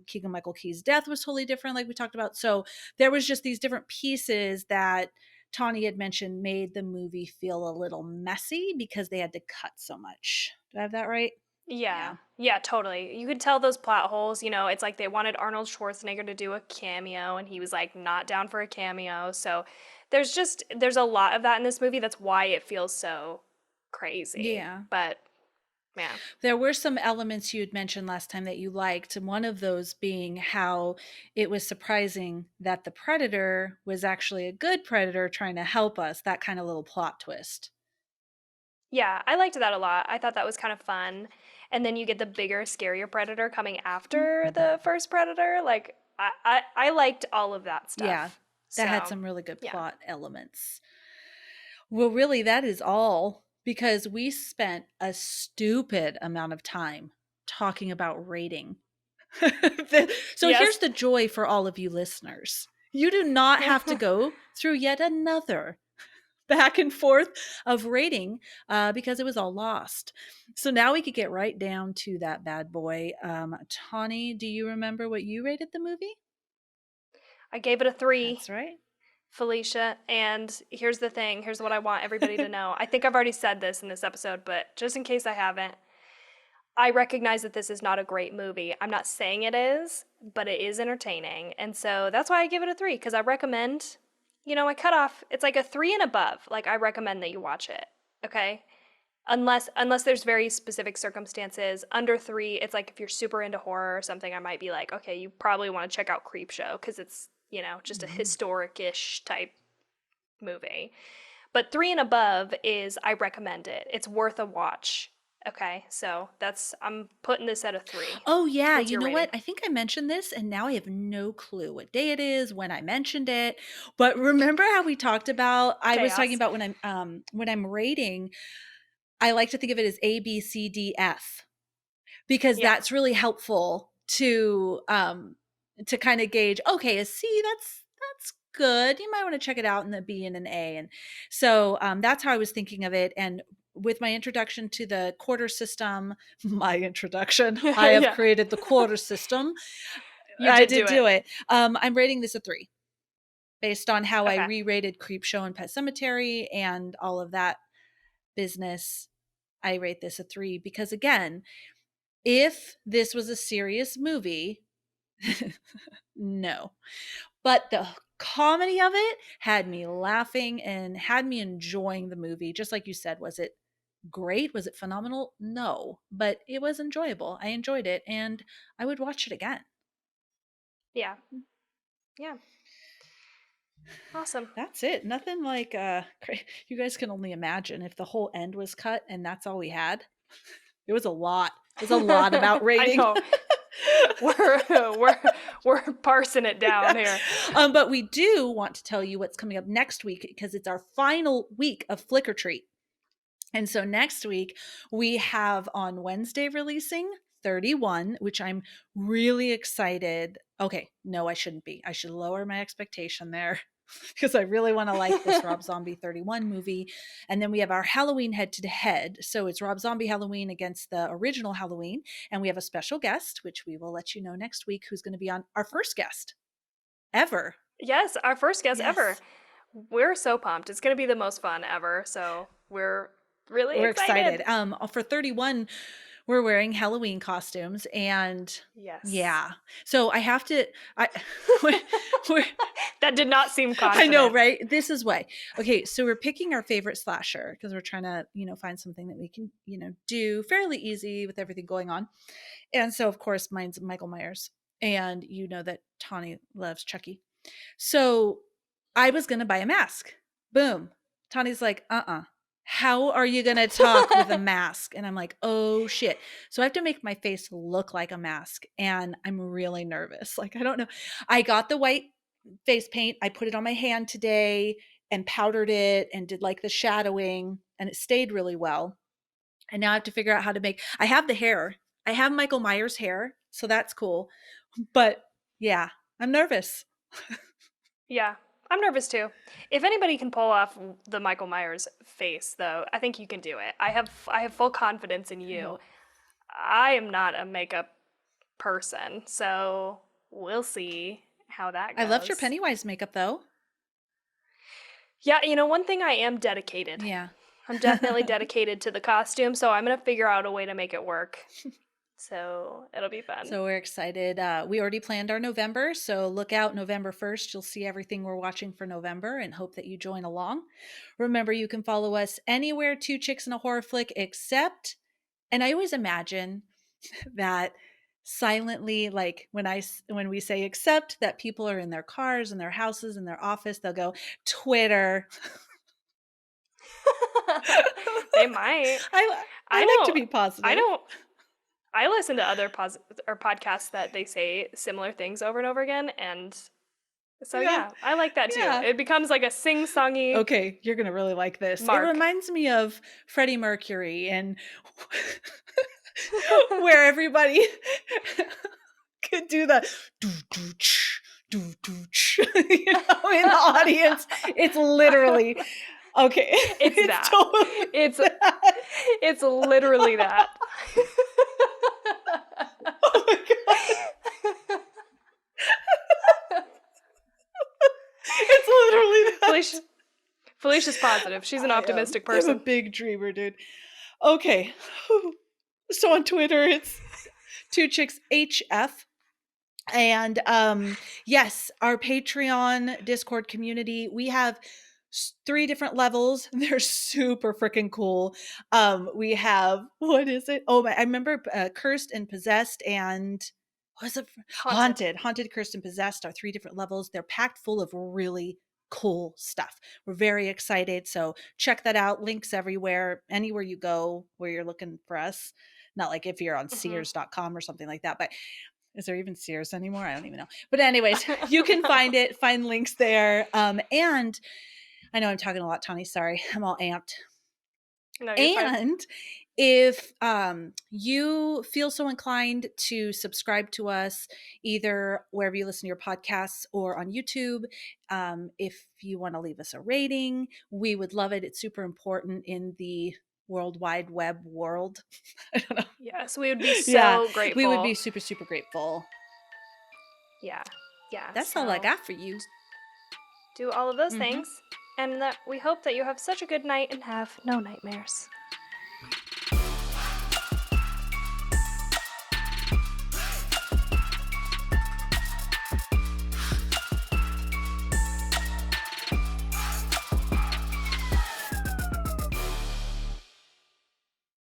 Keegan Michael Key's death was totally different, like we talked about. So there was just these different pieces that Tawny had mentioned made the movie feel a little messy because they had to cut so much. Do I have that right? yeah. Yeah. Yeah, totally. You could tell those plot holes, it's like they wanted Arnold Schwarzenegger to do a cameo and he was like not down for a cameo. So there's a lot of that in this movie. That's why it feels so crazy. Yeah. But yeah. There were some elements you had mentioned last time that you liked, and one of those being how it was surprising that the predator was actually a good predator trying to help us, that kind of little plot twist. Yeah, I liked that a lot. I thought that was kind of fun. And then you get the bigger, scarier predator coming after the first predator. Like I liked all of that Yeah, stuff. that had So some really good yeah. plot elements. Well, really, that is all because we spent a stupid amount of time talking about rating. So here's Yes. the joy for all of you listeners. You do not have to go through yet another back and forth of rating because it was all lost. So now we could get right down to that bad boy. Tawny, do you remember what you rated the movie? I gave it a 3, That's right. Felicia. And here's the thing. Here's what I want everybody to know. I think I've already said this in this episode, but just in case I haven't, I recognize that this is not a great movie. I'm not saying it is, but it is entertaining. And so that's why I give it a 3, because I recommend, I cut off, it's like a 3 and above. Like, I recommend that you watch it. Okay? Unless there's very specific circumstances. Under 3, it's like if you're super into horror or something, I might be like, okay, you probably want to check out Creepshow because it's, just a Mhm. historic-ish type movie. But 3 and above is I recommend it. It's worth a watch. Okay, so I'm putting this at a 3. Oh, yeah, What's you your know rating? what? I think I mentioned this, and now I have no clue what day it is, when I mentioned it, but remember how we talked about I was talking Chaos. about when I'm rating, I like to think of it as A, B, C, D, F. Because Yeah. that's really helpful to kind of gauge, okay, a C, that's good, you might want to check it out, in the B and an A. And so that's how I was thinking of it. And with my introduction to the quarter system, my introduction, I have Yeah. created the quarter system. You I did did do it. do it. I'm rating this a 3 based on how I Okay. re-rated Creepshow and Pet Cemetery and all of that business. I rate this a 3 because, again, if this was a serious movie, no. But the comedy of it had me laughing and had me enjoying the movie. Just like you said, was it great? Was it phenomenal? No, but it was enjoyable. I enjoyed it and I would watch it again. Yeah. Yeah. Awesome. That's it. Nothing like you guys can only imagine if the whole end was cut and that's all we had. It was a lot. It was a lot about I rating. know. We're we're we're parsing it down Yeah. here. But we do want to tell you what's coming up next week because it's our final week of Flick or Treat. And so next week we have on Wednesday releasing 31, which I'm really excited. Okay, no, I shouldn't be. I should lower my expectation there because I really want to like this Rob Zombie 31 movie. And then we have our Halloween head to head. So it's Rob Zombie Halloween against the original Halloween. And we have a special guest, which we will let you know next week, who's going to be on our first guest ever. Yes, our first guest ever. Yes. We're so pumped. It's going to be the most fun ever. So we're really We're excited. excited. For 31, we're wearing Halloween costumes and Yes. yeah. So I have to I we're, we're That did not seem I know, confident. right? This is why. Okay, so we're picking our favorite slasher because we're trying to, find something that we can, do fairly easy with everything going on. And so of course mine's Michael Myers. And you know that Tawny loves Chucky. So I was going to buy a mask. Boom. Tawny's like, how are you going to talk with a mask? And I'm like, oh shit. So I have to make my face look like a mask. And I'm really nervous. Like, I don't know. I got the white face paint. I put it on my hand today and powdered it and did like the shadowing, and it stayed really well. And now I have to figure out how to I have the hair. I have Michael Myers hair. So that's cool. But yeah, I'm nervous. Yeah. I'm nervous too. If anybody can pull off the Michael Myers face though, I think you can do it. I have full confidence in I you. hope. I am not a makeup person, so we'll see how that I loved your goes. Pennywise makeup though. Yeah, one thing I am dedicated. Yeah. I'm definitely dedicated to the costume, so I'm gonna figure out a way to make it work. So it'll be fun. So we're excited. We already planned our November, so look out November 1st. You'll see everything we're watching for November and hope that you join along. Remember, you can follow us anywhere, Two Chicks and a Horror Flick, except, and I always imagine that silently, like when we say except, that people are in their cars, in their houses, in their office, they'll go, Twitter. They might. I I like to don't. be I positive. don't. I listen to other or podcasts that they say similar things over and over again, and so Yeah. yeah, I like that too. Yeah. It becomes like a sing-songy Okay, you're gonna really like this. It mark. reminds me of Freddie Mercury and where everybody could do the do do ch do do ch, in the audience. It's literally okay. It's It's that. totally It's that. it's literally that. Oh my god. It's literally Felicia, that. Felicia's positive. She's an I am. optimistic I'm a person. big dreamer, dude. Okay. So on Twitter, it's Two Chicks HF. And yes, our Patreon Discord community, we have 3 different levels. They're super freaking cool. We have what is it? Oh my! I remember cursed and possessed and what was it? Haunted. Haunted, cursed, and possessed are 3 different levels. They're packed full of really cool stuff. We're very excited. So check that out. Links everywhere, anywhere you go where you're looking for us. Not like if you're on Mhm. Sears.com or something like that, but is there even Sears anymore? I don't even know. But anyways, you can find it, find links there. And I know I'm talking a lot, Tawny. Sorry, I'm all amped. No, you're fine. And if you feel so inclined to subscribe to us, either wherever you listen to your podcasts or on YouTube, if you want to leave us a rating, we would love it. It's super important in the World Wide Web world. I don't know. Yes, we would be Yeah, so we would be grateful. super, super grateful. Yeah. Yeah. That's all I So got for you. do all of those Hmm. things. And that we hope that you have such a good night and have no nightmares.